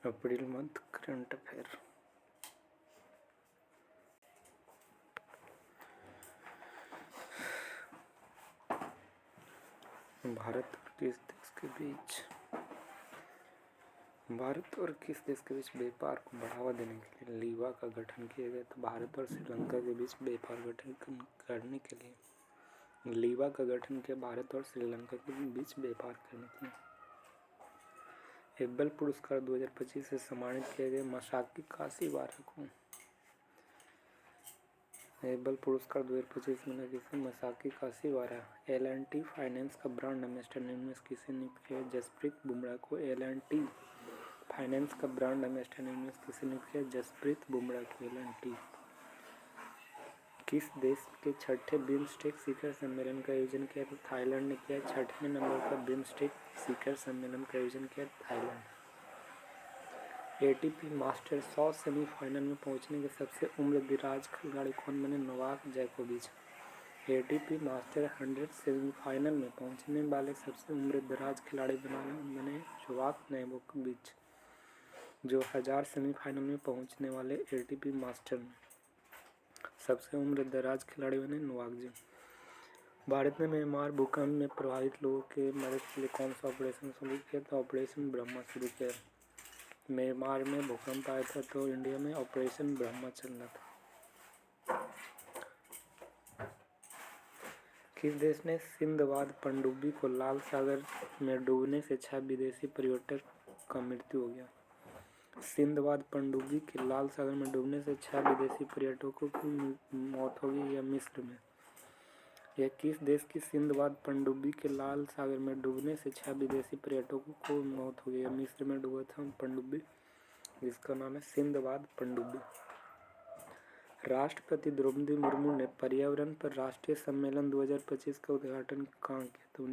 April month current affair. Bharat और किस देश के बीच व्यापार को बढ़ावा देने के लिए लीवा का गठन किया गया। तो भारत और श्रीलंका के बीच व्यापार गठन करने के लिए लीवा का गठन किया। भारत और श्रीलंका के बीच व्यापार करने के लिए एब्बल पुरस्कार 2025 से सम्मानित किया गया मसाकी काशीवारा को। एब्बल पुरस्कार 2025 मिला किसे? मसाकी काशीवारा। L&T फाइनेंस का ब्रांड एम्बेसडर किसे नियुक्त किया? जसप्रीत बुमराह को। L&T फाइनेंस का ब्रांड एम्बेसडर किसे नियुक्त किया? जसप्रीत बुमराह को। L&T। किस देश के छठे बिम्स्टेक शिखर सम्मेलन का आयोजन किया? तो थाईलैंड ने किया। छठवें नंबर का बिम्स्टेक शिखर सम्मेलन का आयोजन किया थाईलैंड। ATP मास्टर 100 सेमीफाइनल में पहुंचने के सबसे उम्रदराज खिलाड़ी कौन बने? नोवाक जोकोविच। ATP मास्टर 100 सेमीफाइनल में पहुंचने वाले सबसे उम्रदराज खिलाड़ी बने नोवाक जोकोविच। जो 1000 सेमीफाइनल में पहुंचने वाले ATP मास्टर में सबसे उम्रदराज खिलाड़ी बने नोवाक जी। भारत ने म्यांमार भूकंप में प्रभावित लोगों के मदद के लिए कौन सा ऑपरेशन शुरू किया? तो ऑपरेशन ब्रह्मा शुरू किया। म्यांमार में भूकंप आया था तो इंडिया में ऑपरेशन ब्रह्मा चल रहा था। किस देश ने सिंधबाद पनडुब्बी को लाल सागर में डूबने से 6 विदेशी पर्यटक का मृत्यु हो गया? सिंधबाद पनडुब्बी के लाल सागर में डूबने से 6 विदेशी पर्यटकों की मौत हो गई। यह मिस्र में। यह किस देश की सिंधबाद पनडुब्बी के लाल सागर में डूबने से 6 विदेशी पर्यटकों को मौत हो गई? मिस्र में डूबा था पनडुब्बी जिसका नाम है सिंधबाद पनडुब्बी। राष्ट्रपति द्रौपदी मुर्मू ने पर्यावरण पर राष्ट्रीय सम्मेलन 2025 का उद्घाटन कहाँ किया? तो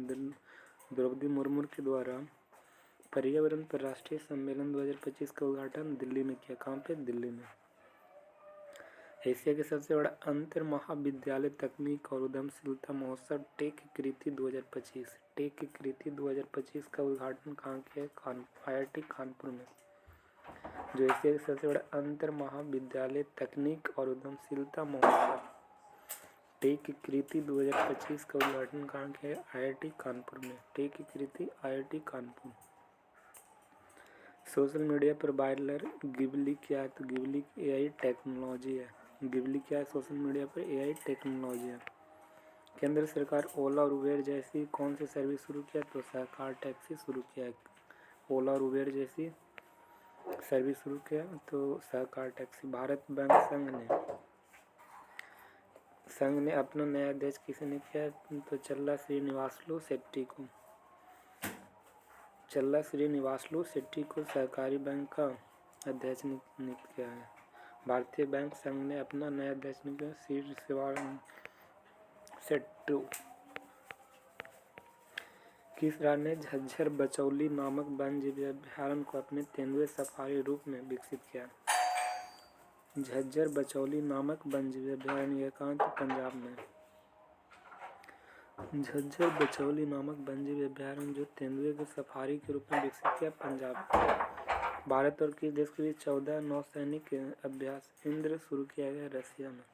द्रौपदी मुर्मू के द्वारा पर्यावरण पर राष्ट्रीय सम्मेलन 2025 का उद्घाटन दिल्ली में किया। कहाँ पे? दिल्ली में। एशिया के सबसे बड़ा अंतर महाविद्यालय तकनीक और उद्यमशीलता महोत्सव टेक कृति 2025 का उद्घाटन कहाँ किया? IIT कानपुर में। जो एशिया के सबसे बड़ा अंतर महाविद्यालय तकनीक और उद्यमशीलता महोत्सव टेक कृति 2025 का उद्घाटन कहाँ किया? IIT कानपुर में। टेक कृति IIT कानपुर। सोशल मीडिया पर वायरल गिबली क्या है? तो गिबली AI टेक्नोलॉजी है। गिबली क्या है? सोशल मीडिया पर AI टेक्नोलॉजी है। केंद्र सरकार ओला और उबेर जैसी कौन सी सर्विस शुरू किया? तो सहकार टैक्सी शुरू किया है। ओला और उबेर जैसी सर्विस शुरू किया तो सहकार टैक्सी। भारत बैंक संघ ने अपना नया अध्यक्ष किसे नियुक्त किया? तो चल्ला श्रीनिवासलू शेट्टी को सहकारी बैंक का अध्यक्ष नियुक्त किया है। भारतीय बैंक संघ ने अपना नया अध्यक्ष नियुक्त किया श्रीनिवासलू शेट्टी। किस राज्य ने झज्जर बचौली नामक वन्यजीव अभयारण्य को अपने तेंदुए सफारी रूप में विकसित किया? झज्जर बचौली नामक वन्यजीव अभयारण्य कहाँ? तो पंजाब में। झज्जर बचौली नामक वन्यजीव अभयारण्य जो तेंदुए के सफारी के रूप में विकसित किया पंजाब। भारत और किस देश के बीच 14 नौसैनिक अभ्यास इंद्र शुरू किया गया? रसिया में।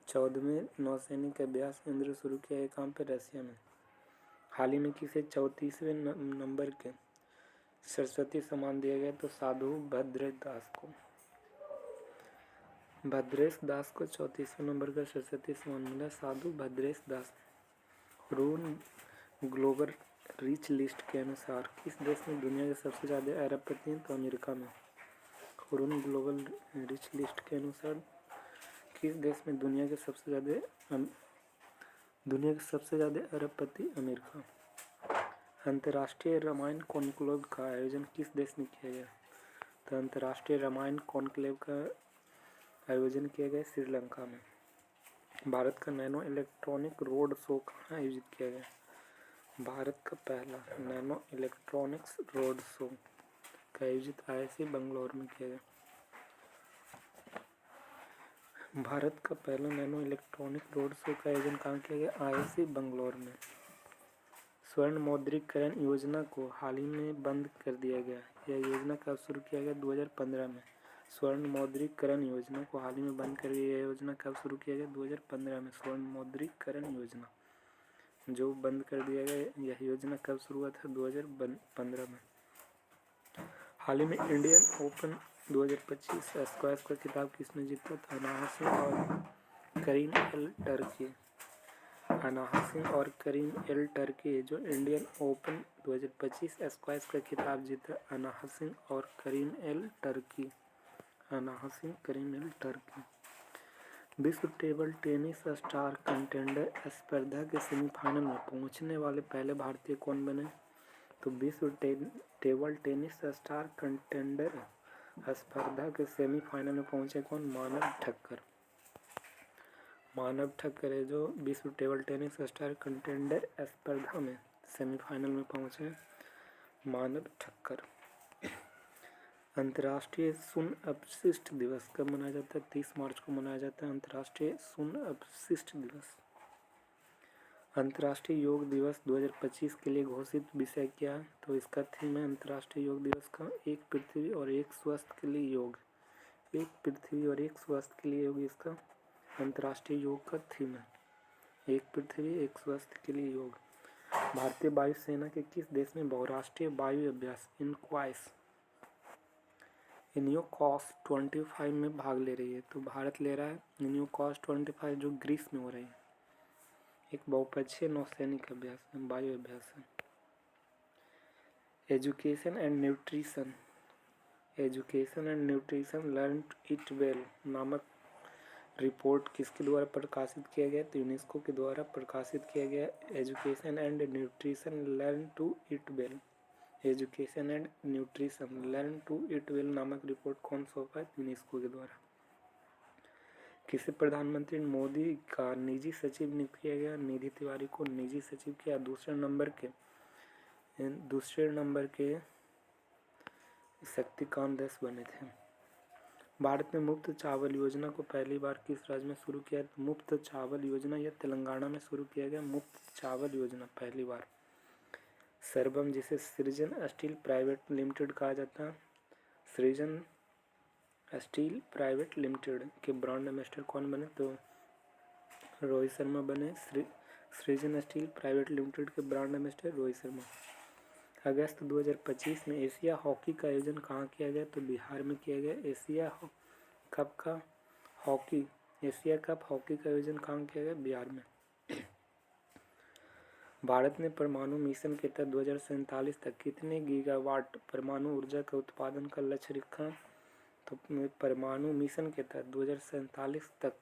14वें नौसैनिक अभ्यास इंद्र शुरू किया गया कहाँ पे? रसिया में। हाल ही में किसे 34वें नंबर के सरस्वती सम्मान दिया गया? तो साधु भद्रेश दास को 34वें नंबर का सरस्वती सम्मान मिला। साधु भद्रेश दास। हुरून ग्लोबल रिच लिस्ट के अनुसार किस देश में दुनिया के सबसे ज़्यादा अरबपति हैं? तो अमेरिका में। हुरून ग्लोबल रिच लिस्ट के अनुसार किस देश में दुनिया के सबसे ज़्यादा अरबपति? अमेरिका। अंतर्राष्ट्रीय रामायण कॉन्क्लेव का आयोजन किस देश में किया गया? तो अंतर्राष्ट्रीय रामायण कॉन्क्लेव का आयोजन किया गया श्रीलंका में। भारत का नैनो इलेक्ट्रॉनिक रोड शो कहाँ आयोजित किया गया? भारत का पहला नैनो इलेक्ट्रॉनिक्स रोड शो का आयोजित IIC बंगलौर में किया गया। भारत का पहला नैनो इलेक्ट्रॉनिक रोड शो का आयोजन कहाँ किया गया? IIC बंगलौर में। स्वर्ण मौद्रिकरण योजना को हाल ही में बंद कर दिया गया। यह योजना कब शुरू किया गया? 2015 में। स्वर्ण मौद्रिकरण योजना को हाल ही में बंद कर दिया। यह योजना कब शुरू किया गया? 2015 में। स्वर्ण मौद्रिकरण योजना जो बंद कर दिया गया, यह योजना कब शुरू हुआ था? 2015 में। हाल ही में इंडियन ओपन 2025 स्क्वैश का खिताब किसने जीता था? अनाहत सिंह और करीम एल टर्की। अनाहत सिंह और करीम एल टर्की जो इंडियन ओपन 2025 स्क्वैश का खिताब जीता। अनाहत सिंह और करीम एल टर्की। अनाहत सिंह, करीम एल टर्की। विश्व टेबल टेनिस स्टार कंटेंडर स्पर्धा के सेमीफाइनल में पहुंचने वाले पहले भारतीय कौन बने? तो विश्व टेबल टेनिस स्टार कंटेंडर स्पर्धा के सेमीफाइनल में पहुंचे कौन? मानव ठक्कर। मानव ठक्कर है जो विश्व टेबल टेनिस स्टार कंटेंडर स्पर्धा में सेमीफाइनल में पहुंचे। मानव ठक्कर। अंतर्राष्ट्रीय शून्य अपशिष्ट दिवस कब मनाया जाता है? 30 मार्च को मनाया जाता है अंतर्राष्ट्रीय शून्य अपशिष्ट दिवस। अंतर्राष्ट्रीय योग दिवस 2025 के लिए घोषित विषय क्या है? तो इसका थीम है अंतर्राष्ट्रीय योग दिवस का एक पृथ्वी और एक स्वास्थ्य के लिए योग। एक पृथ्वी और एक स्वास्थ्य के लिए योग इसका अंतर्राष्ट्रीय योग का थीम है। एक पृथ्वी एक स्वास्थ्य के लिए योग। भारतीय वायुसेना के किस देश में बहुराष्ट्रीय वायु अभ्यास इन्योकॉस 25 में भाग ले रही है? तो भारत ले रहा है इन्योकॉस 25 जो ग्रीस में हो रही है। एक बहुपक्षीय नौसैनिक अभ्यास है, वायु अभ्यास है। Education and nutrition learn it well नामक रिपोर्ट किसके द्वारा प्रकाशित किया गया? तो यूनेस्को के द्वारा प्रकाशित किया गया। Education and nutrition learn to eat well. Education and nutrition learn to eat well नामक रिपोर्ट कौन सौंपा? यूनेस्को के द्वारा। किसे प्रधानमंत्री मोदी का निजी सचिव नियुक्त किया गया? निधि तिवारी को निजी सचिव किया। दूसरे नंबर के शक्तिकांत दास बने थे। भारत में मुफ्त चावल योजना को पहली बार किस राज्य में शुरू किया? तो मुफ्त चावल योजना यह तेलंगाना में शुरू किया गया। मुफ्त चावल योजना पहली बार। सर्वम जिसे सृजन स्टील प्राइवेट लिमिटेड कहा जाता है। सृजन स्टील प्राइवेट लिमिटेड के ब्रांड एम्बेसडर कौन बने? तो रोहित शर्मा बने। सृजन स्टील प्राइवेट लिमिटेड के ब्रांड एम्बेसडर रोहित शर्मा। अगस्त 2025 में एशिया हॉकी का आयोजन कहाँ किया गया? तो बिहार में किया गया। एशिया कप हॉकी का आयोजन कहाँ किया गया? बिहार में। भारत ने परमाणु मिशन के तहत 2047 तक कितने गीगावाट परमाणु ऊर्जा का उत्पादन का लक्ष्य रखा? तो परमाणु मिशन के तहत 2047 तक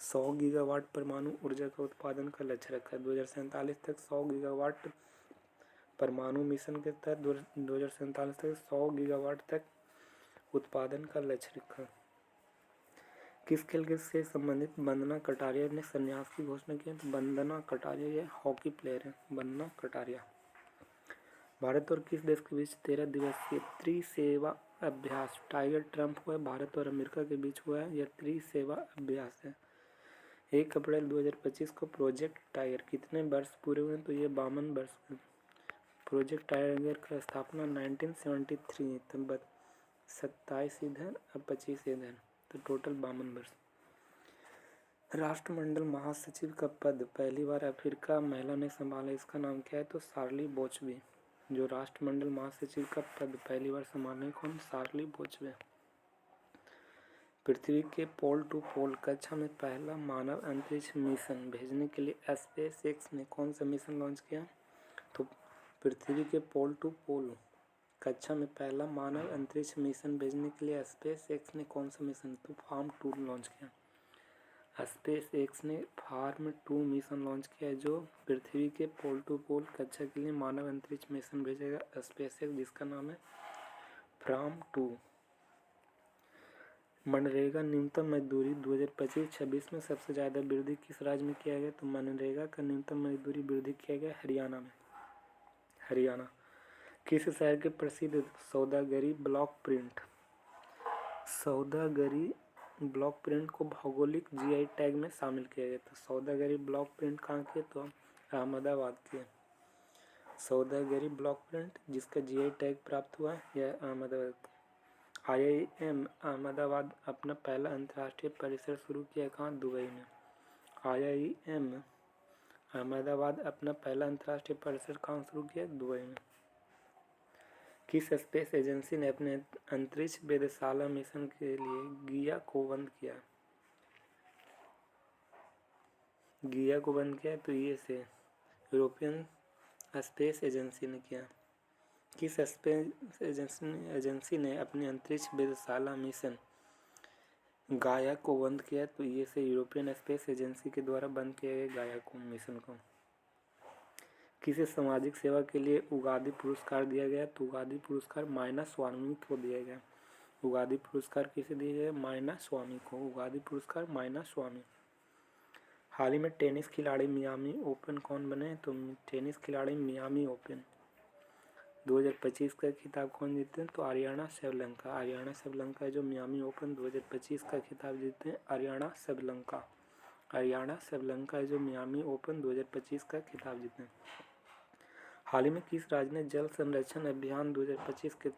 100 गीगावाट परमाणु ऊर्जा का उत्पादन का लक्ष्य रखा है। 2047 तक 100 गीगावाट परमाणु मिशन के तहत 2047 तक 100 गीगावाट तक उत्पादन का लक्ष्य रखा। किस खेल से संबंधित वंदना कटारिया ने संन्यास की घोषणा की? तो वंदना कटारिया ये हॉकी प्लेयर है। वंदना कटारिया। भारत और किस देश के बीच 13 दिवसीय त्रिसेवा अभ्यास टाइगर ट्रम्प हुआ है? भारत और अमेरिका के बीच हुआ है। यह त्रिसेवा अभ्यास है। 1 अप्रैल 2025 को प्रोजेक्ट टाइगर कितने वर्ष पूरे हुए? तो ये 52 वर्ष हुए। प्रोजेक्ट टाइगर का स्थापना 1973 तब 27 इधर अब 25 इधर तो टोटल 52 वर्ष। राष्ट्रमंडल महासचिव का पद पहली बार अफ्रीका महिला ने संभाला। इसका नाम क्या है? तो शार्ली बोचबे। जो राष्ट्रमंडल महासचिव का पद पहली बार संभालने कौन? शार्ली बोचबे। पृथ्वी के पोल टू पोल कक्षा में पहला मानव अंतरिक्ष मिशन भेजने के लिए स्पेस एक्स ने कौन सा मिशन लॉन्च किया? तो पृथ्वी के पोल टू पोल कक्षा में पहला मानव अंतरिक्ष मिशन भेजने के लिए स्पेस एक्स ने कौन सा मिशन? तो फार्म 2 लॉन्च किया। स्पेस एक्स ने फार्म 2 मिशन लॉन्च किया है जो पृथ्वी के पोल टू पोल कक्षा के लिए मानव अंतरिक्ष मिशन भेजेगा स्पेस एक्स, जिसका नाम है फार्म 2। मनरेगा न्यूनतम मजदूरी 2025-26 में सबसे ज़्यादा वृद्धि किस राज्य में किया गया? तो मनरेगा का न्यूनतम मजदूरी वृद्धि किया गया हरियाणा में। हरियाणा। किस शहर के प्रसिद्ध सौदागरी ब्लॉक प्रिंट ब्लॉक प्रिंट को भौगोलिक जीआई टैग में शामिल किया गया था। सौदागरी ब्लॉक प्रिंट कहाँ के, तो अहमदाबाद के। सौदागरी ब्लॉक प्रिंट जिसका जीआई टैग प्राप्त हुआ यह अहमदाबाद। IIM अहमदाबाद अपना पहला अंतर्राष्ट्रीय परिसर शुरू किया कहाँ, दुबई में। IIM अहमदाबाद अपना पहला अंतर्राष्ट्रीय परिसर कहाँ शुरू किया, दुबई में। किस स्पेस एजेंसी ने अपने अंतरिक्ष वेधशाला मिशन के लिए गिया को बंद किया। गिया को बंद किया तो ये से यूरोपियन स्पेस एजेंसी ने किया। किस स्पेस एजेंसी ने अपने अंतरिक्ष वेधशाला मिशन गाया को बंद किया, तो ये से यूरोपियन स्पेस एजेंसी के द्वारा बंद किया गया गाया को मिशन को। किसे सामाजिक सेवा के लिए उगादी पुरस्कार दिया गया, तो उगादी पुरस्कार मायना स्वामी को दिया गया। उगादी पुरस्कार किसे दिया गया, मायना स्वामी को। उगादी पुरस्कार मायना स्वामी। हाल ही में टेनिस खिलाड़ी मियामी ओपन कौन बने, तो टेनिस खिलाड़ी मियामी ओपन 2025 का खिताब कौन जीते हैं, तो आर्याना सेवलंका। आर्याना सेवलंका जो मियामी ओपन 2025 का खिताब जीते हैं, आर्याना सेवलंका। आर्याना सेवलंका जो मियामी ओपन 2025 का खिताब जीते हैं। हाल ही में किस राज्य ने जल संरक्षण अभियान 2025 के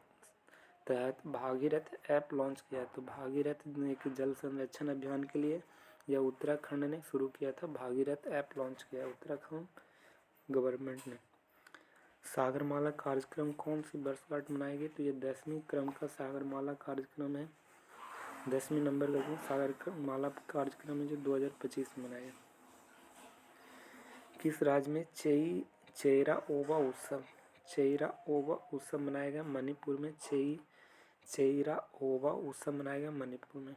तहत भागीरथ ऐप लॉन्च किया, तो भागीरथ ने एक जल संरक्षण अभियान के लिए यह उत्तराखंड ने शुरू किया था। भागीरथ ऐप लॉन्च किया उत्तराखंड गवर्नमेंट ने। सागरमाला कार्यक्रम कौन सी वर्षगांठ मनाएगी, तो ये 10वीं क्रम का सागरमाला कार्यक्रम है। 10वीं नंबर का सागरमाला कार्यक्रम है जो 2025 में मनाएगा। किस राज्य में चेइरा ओवा उत्सव मनाएगा, मणिपुर में। चेइरा ओवा उत्सव मनाएगा मणिपुर में।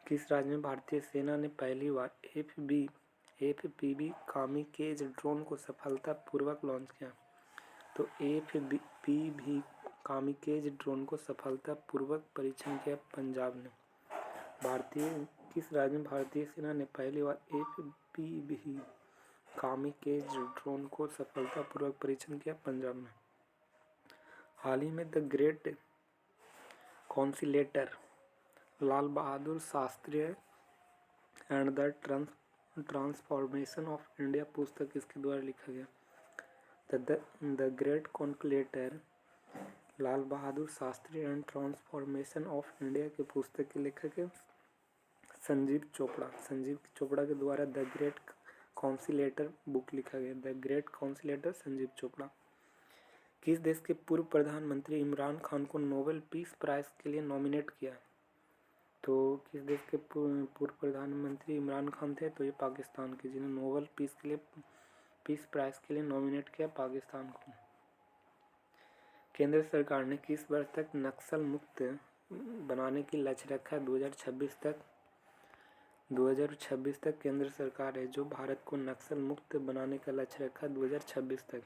किस राज्य में भारतीय सेना ने पहली बार FPV कामिकेज ड्रोन को सफलतापूर्वक लॉन्च किया, तो FPV कामिकेज ड्रोन को सफलतापूर्वक परीक्षण किया पंजाब ने। किस राज्य में भारतीय सेना ने पहली बार FPV कामिकेज ड्रोन को सफलतापूर्वक परीक्षण किया, पंजाब में। हाल ही में the great conciliator Lal Bahadur Shastri and the transformation of India पुस्तक किसके द्वारा लिखा गया, the great conciliator Lal Bahadur Shastri and transformation of India के पुस्तक के लेखक है संजीव चोपड़ा के द्वारा द ग्रेट कॉन्सिलेटर बुक लिखा गया। The great conciliator Sanjeev Chopra. किस देश के पूर्व प्रधानमंत्री इमरान खान को नोबेल पीस प्राइज के लिए नॉमिनेट किया, तो किस देश के पूर्व प्रधानमंत्री इमरान खान थे, तो ये पाकिस्तान के, जिन्हें नोबेल पीस प्राइज के लिए नॉमिनेट किया पाकिस्तान को। केंद्र सरकार ने किस वर्ष तक नक्सल मुक्त बनाने की लक्ष्य रखा है, 2026 तक केंद्र सरकार है जो भारत को नक्सल मुक्त बनाने का लक्ष्य रखा 2026 तक।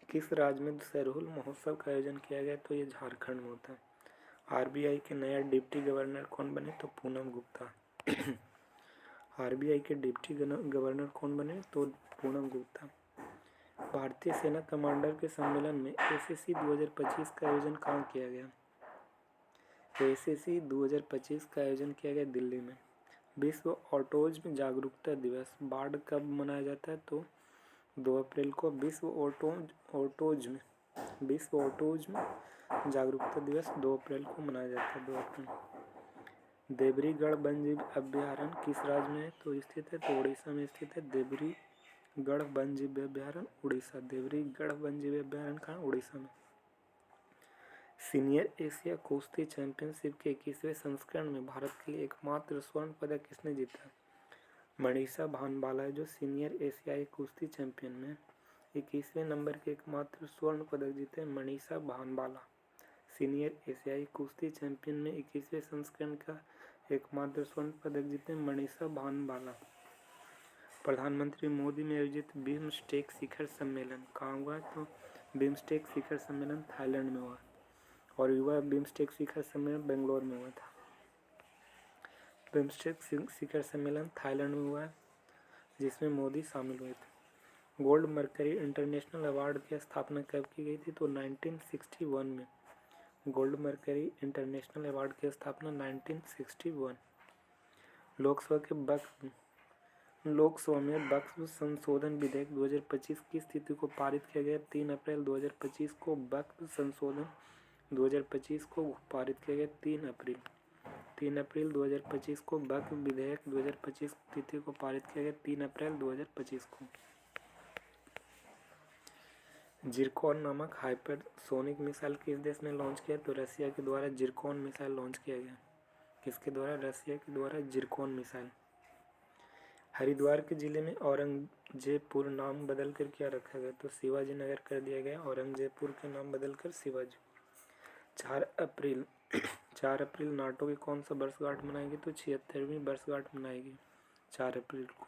किस राज्य में सरहुल महोत्सव का आयोजन किया गया, तो ये झारखंड में होता है। RBI के नया डिप्टी गवर्नर कौन बने, तो पूनम गुप्ता। RBI के डिप्टी गवर्नर कौन बने, तो पूनम गुप्ता। भारतीय सेना कमांडर के सम्मेलन में ACC 2025 का आयोजन कहाँ किया गया, ACC 2025 का आयोजन किया गया दिल्ली में। विश्व ऑटिज्म जागरूकता दिवस बाढ़ कब मनाया जाता है, तो 2 अप्रैल को विश्व ऑटिज्म जागरूकता दिवस 2 अप्रैल को मनाया जाता है, 2 अप्रैल। देवरीगढ़ वन्यजीव अभ्यारण्य किस राज्य में है, तो स्थित है, तो उड़ीसा में स्थित है देवरीगढ़ वन्यजीव अभ्यारण्य, उड़ीसा। देवरीगढ़ वन्यजीव अभ्यारण्य कहाँ, उड़ीसा में। सीनियर एशिया कुश्ती चैंपियनशिप के 21वें संस्करण में भारत के लिए एकमात्र स्वर्ण पदक किसने जीता, मनीषा भानवाला जो सीनियर एशियाई कुश्ती चैंपियन में 21वें नंबर के एकमात्र स्वर्ण पदक जीते मनीषा भानवाला। सीनियर एशियाई कुश्ती चैंपियन में 21वें संस्करण का एकमात्र स्वर्ण पदक जीते मनीषा भानवाला। प्रधानमंत्री मोदी में आयोजित बिम्स्टेक शिखर सम्मेलन कहाँ हुआ, तो बिम्स्टेक शिखर सम्मेलन थाईलैंड में हुआ, और युवा बिम्स्टेक शिखर सम्मेलन बेंगलोर में हुआ था। बिम्स्टेक शिखर सम्मेलन थाईलैंड में हुआ है, जिसमें मोदी शामिल हुए थे। गोल्ड मर्करी इंटरनेशनल अवार्ड की स्थापना कब की गई थी, तो 1961 में गोल्ड मर्करी इंटरनेशनल अवार्ड की स्थापना 1961। लोकसभा में वक्फ संशोधन विधेयक 2025 की स्थिति को पारित किया गया। 3 अप्रैल 2025 को वक्फ संशोधन 2025 को पारित किया गया। 3 अप्रैल 2025 को वक्फ विधेयक 2025 की तिथि को पारित किया गया। 3 अप्रैल 2025 को। जिरकॉन नामक हाइपरसोनिक मिसाइल किस देश ने लॉन्च किया? तो रसिया के द्वारा जिरकॉन मिसाइल लॉन्च किया गया। किसके द्वारा? रसिया के द्वारा जिरकॉन मिसाइल। हरिद्वार के जिले में औरंगजेबपुर नाम बदलकर क्या रखा गया? तो शिवाजी नगर कर दिया गया। औरंगजेबपुर के नाम बदलकर शिवाजी। 4 अप्रैल नाटो की कौन सा वर्षगांठ मनाएगी? तो 76वीं वर्षगांठ मनाएगी 4 अप्रैल को।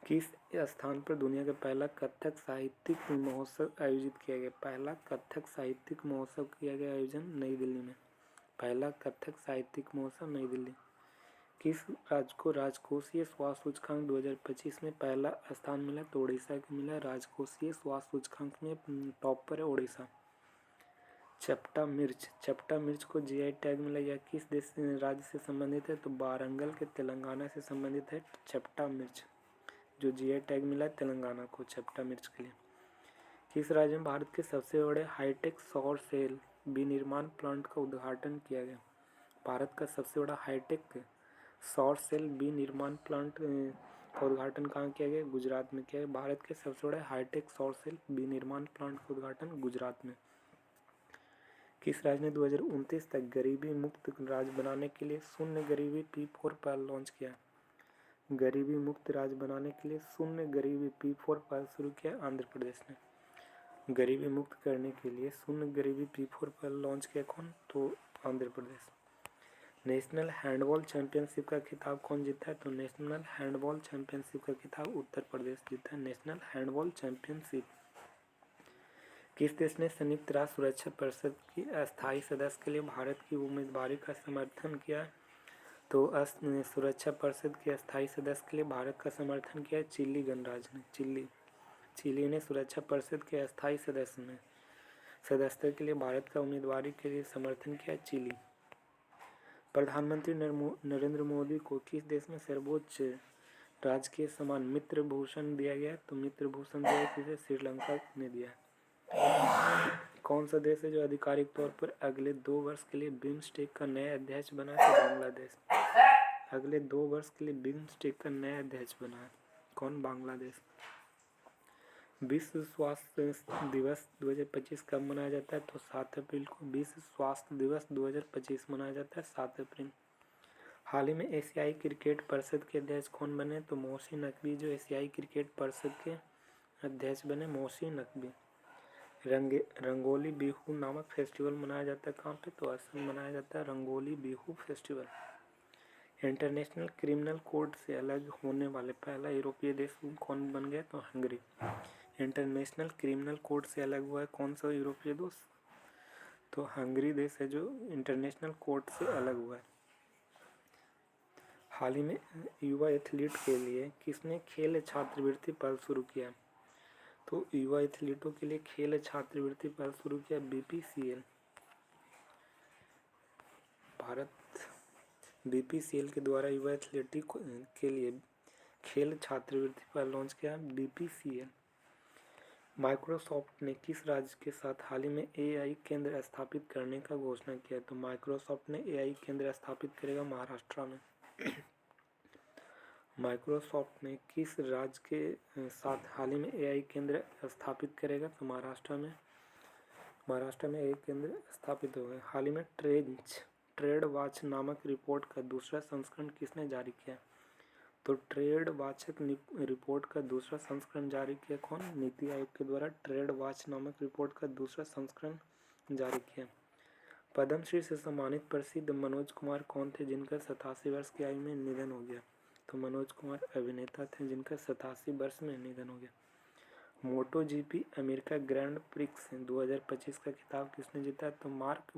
किस स्थान पर दुनिया का पहला कथक साहित्यिक महोत्सव आयोजित किया गया? पहला कथक साहित्यिक महोत्सव किया गया आयोजन नई दिल्ली में। पहला कथक साहित्यिक महोत्सव नई दिल्ली। किस राज्य को राजकोषीय स्वास्थ्य सूचकांक 2025 में पहला स्थान मिला? तो उड़ीसा को मिला। राजकोषीय स्वास्थ्य सूचकांक में टॉप पर है उड़ीसा। चपटा मिर्च को जीआई टैग मिला। यह किस देश राज्य से संबंधित है? तो वारंगल के तेलंगाना से संबंधित है चपटा मिर्च, जो जीआई टैग मिला है तेलंगाना को चपटा मिर्च के लिए। किस राज्य में भारत के सबसे बड़े हाईटेक सौर सेल विनिर्माण प्लांट का उद्घाटन किया गया? भारत का सबसे बड़ा हाईटेक सौर सेल विनिर्माण प्लांट का उद्घाटन कहाँ किया गया? गुजरात में किया गया। भारत के सबसे बड़े हाईटेक सौर सेल विनिर्माण प्लांट का उद्घाटन गुजरात में। किस राज्य ने 2029 तक गरीबी मुक्त राज्य बनाने के लिए शून्य गरीबी P4 पहल लॉन्च किया? गरीबी मुक्त राज्य बनाने के लिए शून्य गरीबी P4 पहल शुरू किया आंध्र प्रदेश ने। गरीबी मुक्त करने के लिए शून्य गरीबी P4 पहल लॉन्च किया कौन? तो Andhra Pradesh. National handball championship का खिताब कौन जीता है? तो नेशनल हैंडबॉल चैंपियनशिप का खिताब उत्तर प्रदेश जीता है। National handball championship. किस देश ने संयुक्त राष्ट्र सुरक्षा परिषद की अस्थायी सदस्य के लिए भारत की उम्मीदवारी का समर्थन किया? तो सुरक्षा परिषद के अस्थायी सदस्य के लिए भारत का समर्थन किया चिली गणराज्य ने। चिली ने सुरक्षा परिषद के अस्थायी सदस्य के लिए भारत का उम्मीदवारी के लिए समर्थन किया चिली। प्रधानमंत्री नरेंद्र मोदी को किस देश में सर्वोच्च राजकीय सम्मान मित्र भूषण दिया गया? तो मित्र भूषण दिया किसे? श्रीलंका ने दिया। कौन सा देश है जो आधिकारिक तौर पर अगले 2 वर्ष के लिए बिम्स्टेक का नया अध्यक्ष बना है? तो बांग्लादेश। अगले 2 वर्ष के लिए बिम्स्टेक का नया अध्यक्ष बना है कौन? बांग्लादेश। विश्व स्वास्थ्य दिवस 2025 कब मनाया जाता है? तो 7 अप्रैल को विश्व स्वास्थ्य दिवस 2025 मनाया जाता है 7 अप्रैल। हाल ही में एशियाई क्रिकेट परिषद के अध्यक्ष कौन बने? तो मोहसिन नकवी जो एशियाई क्रिकेट परिषद के अध्यक्ष बने मोहसिन नकवी। रंगोली बिहू नामक फेस्टिवल मनाया जाता है कहाँ पे? तो असम मनाया जाता है rangoli Bihu festival. International criminal code से अलग होने वाले पहला यूरोपीय देश कौन बन गया? तो हंगरी। इंटरनेशनल क्रिमिनल कोड से अलग हुआ है कौन सा यूरोपीय देश? तो हंगरी देश है जो इंटरनेशनल कोड से अलग हुआ है। हाल ही में युवा एथलीट के लिए किसने खेल छात्रवृत्ति पहल शुरू किया? तो युवा एथलीटों के लिए खेल छात्रवृत्ति पहल शुरू किया BPCL। भारत BPCL के द्वारा युवा एथलेटिक के लिए खेल छात्रवृत्ति पहल लॉन्च किया BPCL। माइक्रोसॉफ्ट ने किस राज्य के साथ हाल ही में AI केंद्र स्थापित करने का घोषणा किया? तो माइक्रोसॉफ्ट ने AI केंद्र स्थापित करेगा महाराष्ट्र में। माइक्रोसॉफ्ट ने किस राज्य के साथ हाल ही में AI केंद्र स्थापित करेगा? तो महाराष्ट्र में AI केंद्र स्थापित होगा। हाल ही में ट्रेड वॉच नामक रिपोर्ट का दूसरा संस्करण किसने जारी किया? तो ट्रेड वाचक रिपोर्ट का दूसरा संस्करण जारी किया कौन? नीति आयोग के द्वारा ट्रेड वॉच नामक रिपोर्ट का दूसरा संस्करण जारी किया। पद्मश्री से सम्मानित प्रसिद्ध मनोज कुमार कौन थे जिनका 87 वर्ष की आयु में निधन हो गया? तो मनोज कुमार अभिनेता थे जिनका 87 वर्ष में निधन हो गया। MotoGP अमेरिका ग्रैंड प्रिक्स 2025 का खिताब किसने जीता? तो मार्क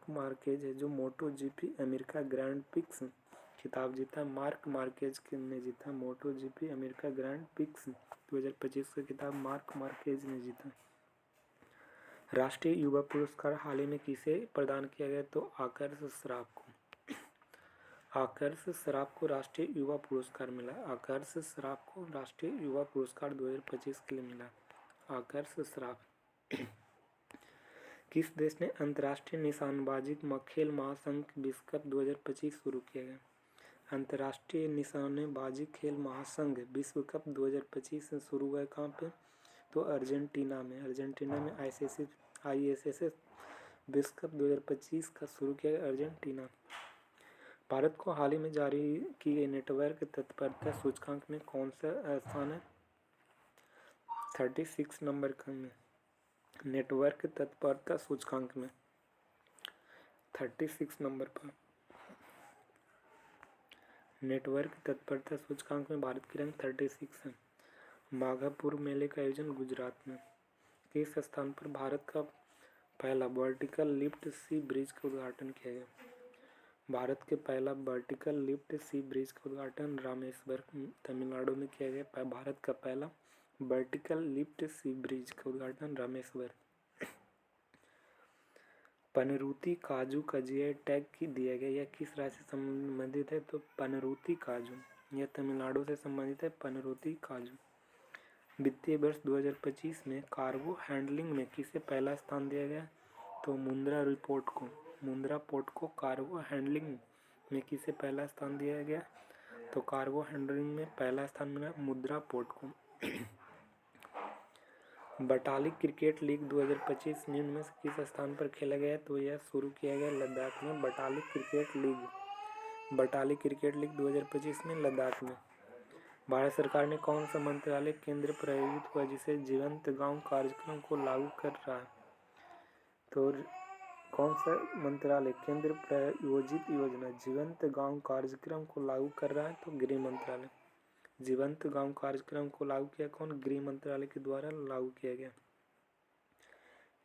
मार्केज है जो MotoGP अमेरिका ग्रैंड प्रिक्स खिताब जीता। मार्क मार्केज ने जीता MotoGP अमेरिका ग्रैंड प्रिक्स 2025 का खिताब मार्क मार्केज ने जीता। राष्ट्रीय युवा पुरस्कार हाल ही में किसे प्रदान किया गया? तो आकर्ष सराफ को। आकर्ष सराफ को राष्ट्रीय युवा पुरस्कार मिला। आकर्ष सराफ को राष्ट्रीय युवा पुरस्कार 2025 के लिए मिला। आकर्ष सराफ। किस देश ने अंतर्राष्ट्रीय निशानेबाजी खेल महासंघ विश्व कप 2025 शुरू किया गया? अंतर्राष्ट्रीय निशानेबाजी खेल महासंघ विश्व कप 2025 से शुरू हुआ है कहाँ पे? तो अर्जेंटीना में। अर्जेंटीना में ISSF विश्व कप 2025 का शुरू किया गया अर्जेंटीना। भारत को हाल ही में जारी की गई नेटवर्क तत्परता सूचकांक में कौन सा स्थान है? 36 नंबर में। नेटवर्क तत्परता सूचकांक में 36 नंबर पर। नेटवर्क तत्परता सूचकांक में भारत की रैंक 36 है। माघापुर मेले का आयोजन गुजरात में। किस स्थान पर भारत का पहला वर्टिकल लिफ्ट सी ब्रिज का उद्घाटन किया गया? भारत के पहला वर्टिकल लिफ्ट सी ब्रिज का उद्घाटन रामेश्वर तमिलनाडु में किया गया। भारत का पहला वर्टिकल लिफ्ट सी ब्रिज का उद्घाटन रामेश्वर। पनरूती काजू का GI टैग दिया गया। यह किस राज्य से संबंधित है? तो पनरूती काजू, यह तमिलनाडु से संबंधित है। पनरूती काजू। वित्तीय वर्ष 2025 में कार्गो हैंडलिंग में किसे पहला स्थान दिया गया? तो मुंद्रा रिपोर्ट को। मुंद्रा पोर्ट को कार्गो हैंडलिंग में किसे पहला स्थान दिया गया? तो कार्गो हैंडलिंग में पहला स्थान मिला मुंद्रा पोर्ट को। बटालिक क्रिकेट लीग 2025 निम्न में से किस स्थान पर खेला गया? तो यह शुरू किया गया लद्दाख में। बटालिक क्रिकेट लीग 2025 में लद्दाख में। भारत सरकार ने कौन सा मंत्रालय केंद्र प्रायोजित हुआ जिसे जीवंत गांव कार्यक्रम को लागू कर रहा है? तो कौन सा मंत्रालय केंद्र प्रायोजित योजना जीवंत गांव कार्यक्रम को लागू कर रहा है? तो गृह मंत्रालय। जीवंत गांव कार्यक्रम को लागू किया कौन? गृह मंत्रालय के द्वारा लागू किया गया।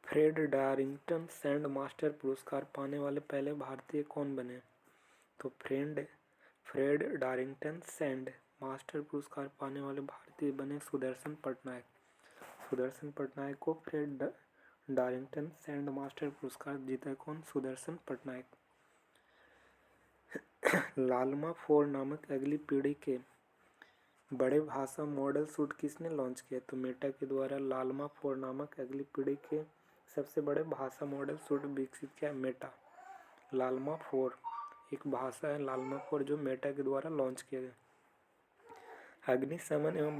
फ्रेड डारिंगटन सैंड मास्टर पुरस्कार पाने वाले पहले भारतीय कौन बने? तो फ्रेड डारिंगटन सैंड मास्टर पुरस्कार पाने वाले भारतीय बने सुदर्शन पटनायक। सुदर्शन पटनायक को फ्रेड डारिंगटन सैंड मास्टर पुरस्कार जीता कौन? सुदर्शन पटनायक। लालमा 4 नामक अगली पीढ़ी के बड़े भाषा मॉडल सूट किसने लॉन्च किया? तो मेटा के द्वारा लालमा 4 नामक अगली पीढ़ी के सबसे बड़े भाषा मॉडल सूट विकसित किया मेटा। लालमा 4 एक भाषा है लालमा 4 जो मेटा के द्वारा लॉन्च किया गया। अग्निशमन एवं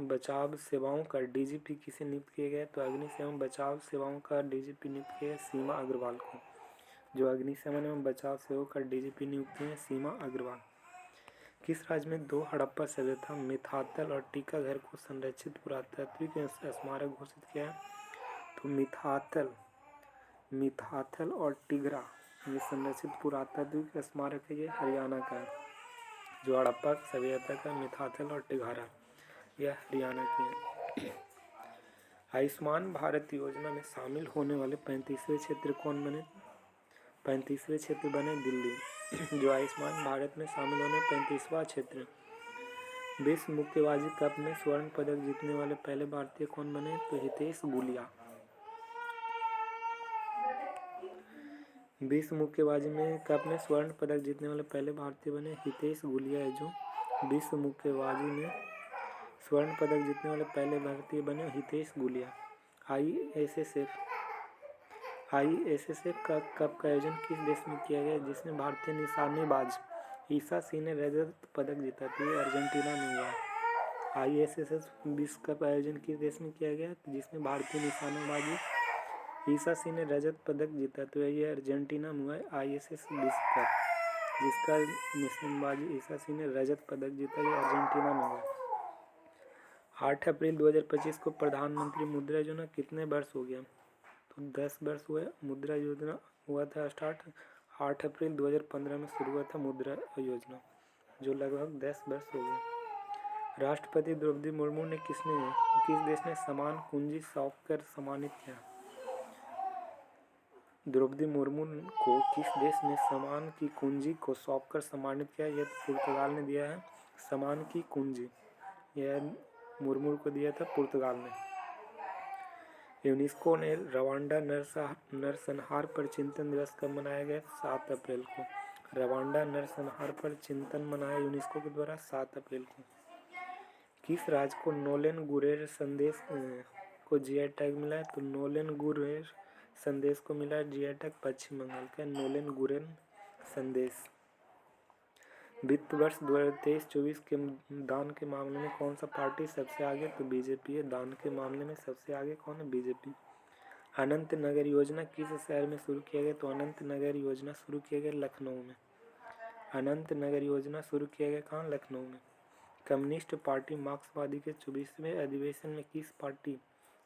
बचाव सेवाओं का DGP किसे नियुक्त किया गया? तो अग्निशमन बचाव सेवाओं का DGP नियुक्त किया गया सीमा अग्रवाल को। जो अग्निशमन एवं बचाव सेवाओं का DGP नियुक्त है सीमा अग्रवाल। किस राज्य में 2 हड़प्पा सभ्यता मिथातल और टीका घर को संरक्षित पुरातात्विक स्मारक घोषित किया है? तो मिथातल और टिगरा ये संरक्षित पुरातात्विक स्मारक है। ये हरियाणा का है। जो हड़प्पा सभ्यता का मिथातल और टिघारा यह हरियाणा की है। आयुष्मान भारत योजना में शामिल होने वाले 35वें क्षेत्र कौन बने? 35वें क्षेत्र बने दिल्ली। जो आयुष्मान भारत में शामिल होने 35वां क्षेत्र। विश्व मुक्केबाजी कप में स्वर्ण पदक जीतने वाले पहले भारतीय कौन बने? तो हितेश गुलिया। विश्व मुक्केबाजी में कप में स्वर्ण पदक जीतने वाले पहले भारतीय बने हितेश गुलिया है। जो विश्व मुक्केबाजी में स्वर्ण पदक जीतने वाले पहले भारतीय बने हितेश गुलिया। ISSF का कप का आयोजन किस देश में किया गया जिसमें भारतीय निशानेबाज ईसा सिंह ने रजत पदक जीता? तो ये अर्जेंटीना में हुआ। ISSF विश्व कप आयोजन किस देश में किया गया जिसमें भारतीय निशानेबाजी ईसा सिंह ने रजत पदक जीता? तो ये अर्जेंटीना में हुआ ISSF विश्व कप जिसका निशानेबाजी ईसा सिंह ने रजत पदक जीता। ये अर्जेंटीना में हुआ। 8 अप्रैल 2025 को प्रधानमंत्री मुद्रा योजना कितने वर्ष हो गया? तो 10 वर्ष हुए। मुद्रा योजना हुआ था स्टार्ट 8 अप्रैल 2015 में शुरू हुआ था मुद्रा योजना जो लगभग 10 वर्ष हो गया। राष्ट्रपति द्रौपदी मुर्मू ने किस देश ने समान कुंजी सौंपकर सम्मानित किया? द्रौपदी मुर्मू को किस देश ने सम्मान की कुंजी को सौंपकर सम्मानित किया? यह पुर्तगाल ने दिया है। सम्मान की कुंजी यह मुर्मू को दिया था पुर्तगाल ने। यूनेस्को ने रवांडा नरसंहार पर चिंतन दिवस कब मनाया गया? 7 अप्रैल को। रवांडा नरसंहार पर चिंतन मनाया यूनेस्को के द्वारा 7 अप्रैल को। किस राज्य को नोलेन गुरेर संदेश को जीआई टैग मिला है? तो नोलेन गुरेर संदेश को मिला है जीआई टैग पश्चिम बंगाल का नोलेन गुरेर संदेश। वित्त वर्ष 2023-24 के दान के मामले में कौन सा पार्टी सबसे आगे? तो बीजेपी है। दान के मामले में सबसे आगे कौन है? बीजेपी। अनंत नगर योजना किस शहर में शुरू किया गया? तो अनंत नगर योजना शुरू किया गया लखनऊ में। अनंत नगर योजना शुरू किया गया कहाँ? लखनऊ में। कम्युनिस्ट पार्टी मार्क्सवादी के 24वें अधिवेशन में किस पार्टी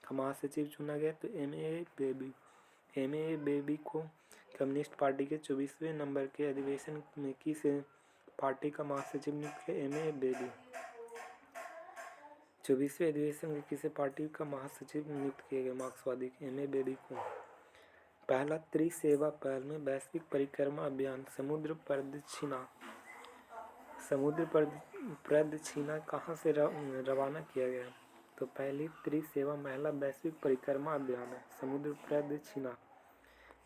का महासचिव चुना गया? तो एम.ए. बेबी। एम.ए. बेबी को कम्युनिस्ट पार्टी के 24वें नंबर के अधिवेशन में किस पार्टी का महासचिव नियुक्त किया? एम.ए. बेबी। 24वें अधिवेशन में किसी पार्टी का महासचिव नियुक्त किया गया? मार्क्सवादी के एम.ए. बेबी को। पहला त्रिसेवा पहल में वैश्विक परिक्रमा अभियान समुद्र प्रदक्षिणा कहाँ से रवाना किया गया? तो पहली त्रिसेवा महिला वैश्विक परिक्रमा अभियान है समुद्र प्रदक्षिणा,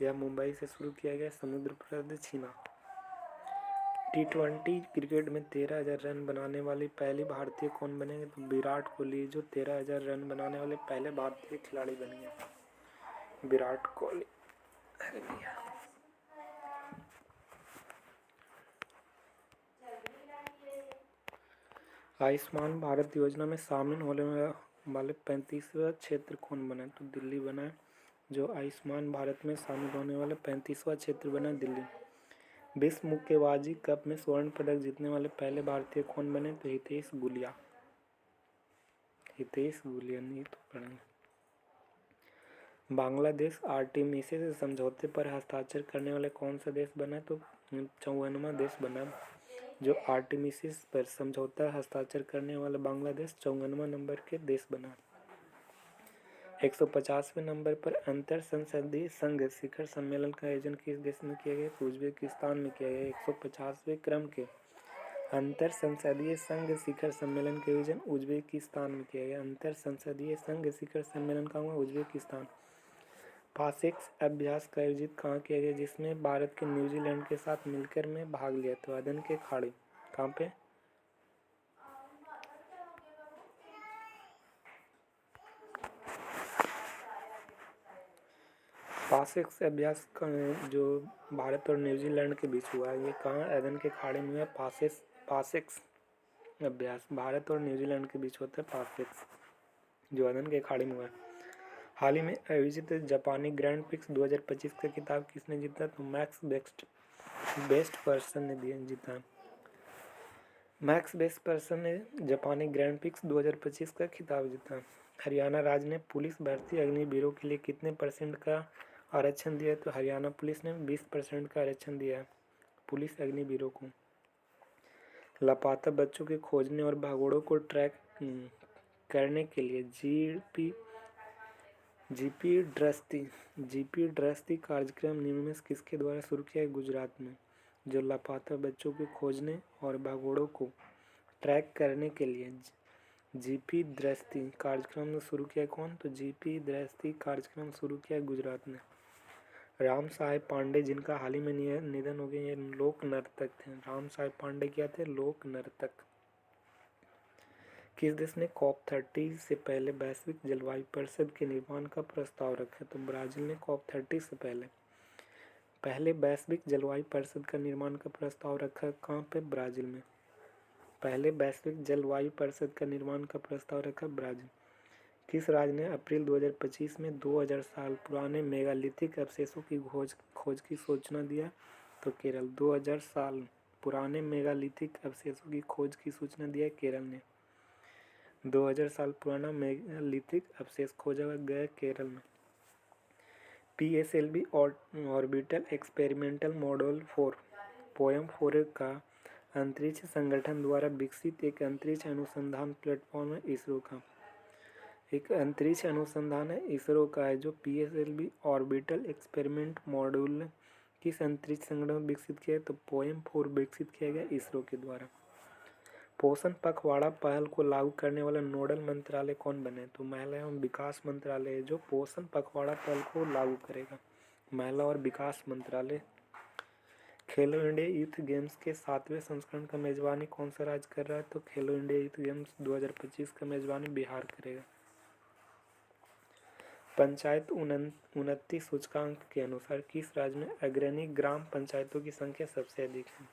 यह मुंबई से शुरू किया गया समुद्र प्रदक्षिणा। T20 क्रिकेट में 13,000 रन बनाने वाली पहली भारतीय कौन बनेंगे? तो विराट कोहली जो 13,000 रन बनाने वाले पहले भारतीय खिलाड़ी बन गए विराट कोहली। आयुष्मान भारत योजना में शामिल होने वाले 35वां क्षेत्र कौन बना? तो दिल्ली बना है। जो आयुष्मान भारत में शामिल होने वाला 35वां क्षेत्र बना दिल्ली। विश्व मुक्केबाजी कप में स्वर्ण पदक जीतने वाले पहले भारतीय कौन बने? तो हितेश गुलिया नहीं तो पढ़ेंगे। बांग्लादेश आर्टेमिस समझौते पर हस्ताक्षर करने वाले कौन सा देश बना? तो 54वां देश बना। जो आर्टेमिस पर समझौता हस्ताक्षर करने वाला बांग्लादेश 54वां नंबर के देश बना। 150वें नंबर पर अंतर संसदीय संघ शिखर सम्मेलन का आयोजन किस देश में किया गया? उज्बेकिस्तान में किया गया। 150वें क्रम के अंतर संसदीय संघ शिखर सम्मेलन का आयोजन उज्बेकिस्तान में किया गया। अंतर संसदीय संघ शिखर सम्मेलन का हुआ उज्बेकिस्तान। पासेक्स अभ्यास का आयोजित कहाँ किया गया? जिसमें भारत के न्यूजीलैंड के साथ मिलकर में भाग लिया तो अदन के खाड़ी। कहाँ पे? पासेक्स अभ्यास का जो भारत और न्यूजीलैंड के बीच हुआ है ये कहाँ? अदन के खाड़ी में हुआ। पासेक्स अभ्यास भारत और न्यूजीलैंड के बीच होता है पासेक्स जो अदन के खाड़ी में हुआ। हाल ही में आयोजित जापानी ग्रैंड प्रिक्स 2025 का खिताब किसने जीता? तो मैक्स बेस्ट पर्सन ने जीता। मैक्स बेस्ट पर्सन ने जापानी ग्रैंड प्रिक्स 2025 का खिताब जीता। हरियाणा राज्य ने पुलिस भर्ती अग्निवीरों के लिए कितने % का आरक्षण दिया? तो हरियाणा पुलिस ने 20% का आरक्षण दिया है पुलिस अग्निवीरों को। लापता बच्चों के खोजने और भागोड़ों को ट्रैक करने के लिए जीपी दृष्टि कार्यक्रम निम्न में किसके द्वारा शुरू किया है? गुजरात में। जो लापता बच्चों के खोजने और भागोड़ों को ट्रैक करने के लिए जीपी दृष्टि कार्यक्रम शुरू किया कौन? तो जीपी दृष्टि कार्यक्रम शुरू किया गुजरात में। राम साहेब पांडे जिनका हाल ही में निधन हो गया ये लोक नर्तक थे। राम साहेब पांडे क्या थे? लोक नर्तक। किस देश ने COP30 से पहले वैश्विक जलवायु परिषद के निर्माण का प्रस्ताव रखा? तो ब्राजील ने COP30 से पहले वैश्विक जलवायु परिषद का निर्माण का प्रस्ताव रखा। कहाँ पे? ब्राजील में। पहले वैश्विक जलवायु परिषद का निर्माण का प्रस्ताव रखा ब्राजील। किस राज्य ने अप्रैल 2025 में 2000 साल पुराने मेगालिथिक अवशेषों की खोज की सूचना दिया? तो केरल। 2000 साल पुराने मेगालिथिक अवशेषों की खोज की सूचना दिया केरल ने। 2000 साल पुराना मेगालिथिक अवशेष खोजा गया केरल में। PSLV orbital experimental module 4 POEM-4 का अंतरिक्ष संगठन द्वारा विकसित एक अंतरिक्ष अनुसंधान प्लेटफॉर्म है इसरो का। एक अंतरिक्ष अनुसंधान है इसरो का है जो PSLV ऑर्बिटल एक्सपेरिमेंट मॉड्यूल किस अंतरिक्ष संगठन में विकसित किया है? तो POEM-4 विकसित किया गया इसरो के द्वारा। पोषण पखवाड़ा पहल को लागू करने वाला नोडल मंत्रालय कौन बने? तो महिला एवं विकास मंत्रालय जो पोषण पखवाड़ा पहल को लागू करेगा, महिला और विकास मंत्रालय। खेलो इंडिया यूथ गेम्स के 7वें संस्करण का मेजबानी कौन सा राज्य कर रहा है? तो खेलो इंडिया यूथ गेम्स 2025 का मेजबानी बिहार करेगा। पंचायत उन्नति सूचकांक के अनुसार किस राज्य में अग्रणी ग्राम पंचायतों की संख्या सबसे अधिक है?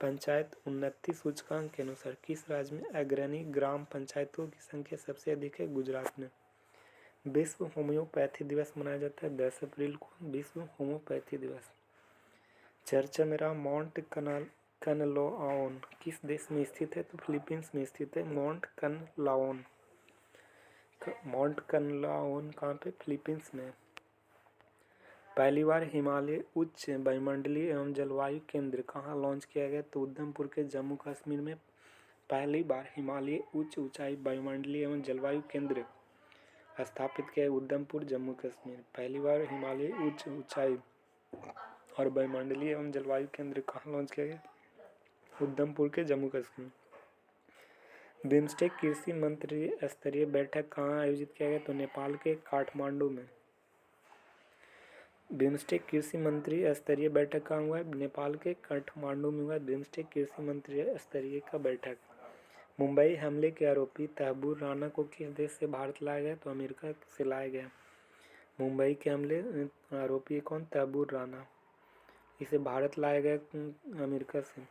पंचायत उन्नति सूचकांक के अनुसार किस राज्य में अग्रणी ग्राम पंचायतों की संख्या सबसे अधिक है? गुजरात में। विश्व होम्योपैथी दिवस मनाया जाता है 10 अप्रैल को, विश्व होम्योपैथी दिवस। चर्चा में रहा माउंट कनलाओन किस देश में स्थित है? तो फिलीपींस में स्थित है माउंट कनलाओन। माउंट कनलाओन कहाँ पे? फिलीपींस में। पहली बार हिमालय उच्च वायुमंडलीय एवं जलवायु केंद्र कहाँ लॉन्च किया गया? तो उधमपुर के जम्मू कश्मीर में पहली बार हिमालय उच्च ऊंचाई वायुमंडलीय एवं जलवायु केंद्र स्थापित किया। उधमपुर जम्मू कश्मीर। पहली बार हिमालय उच्च ऊंचाई और वायुमंडलीय एवं जलवायु केंद्र कहाँ लॉन्च किया गया? उधमपुर के जम्मू कश्मीर। बिम्स्टेक कृषि मंत्री स्तरीय बैठक कहाँ आयोजित किया गया? तो नेपाल के काठमांडू में। बिम्स्टेक कृषि मंत्री स्तरीय बैठक कहाँ हुआ है? नेपाल के काठमांडू में हुआ बिम्स्टेक कृषि मंत्री स्तरीय का बैठक। मुंबई हमले के आरोपी तहबूर राना को किस देश से भारत लाया गया? तो अमेरिका से लाया गया। मुंबई के हमले आरोपी कौन? तहबूर राना। इसे भारत लाया गया अमेरिका से।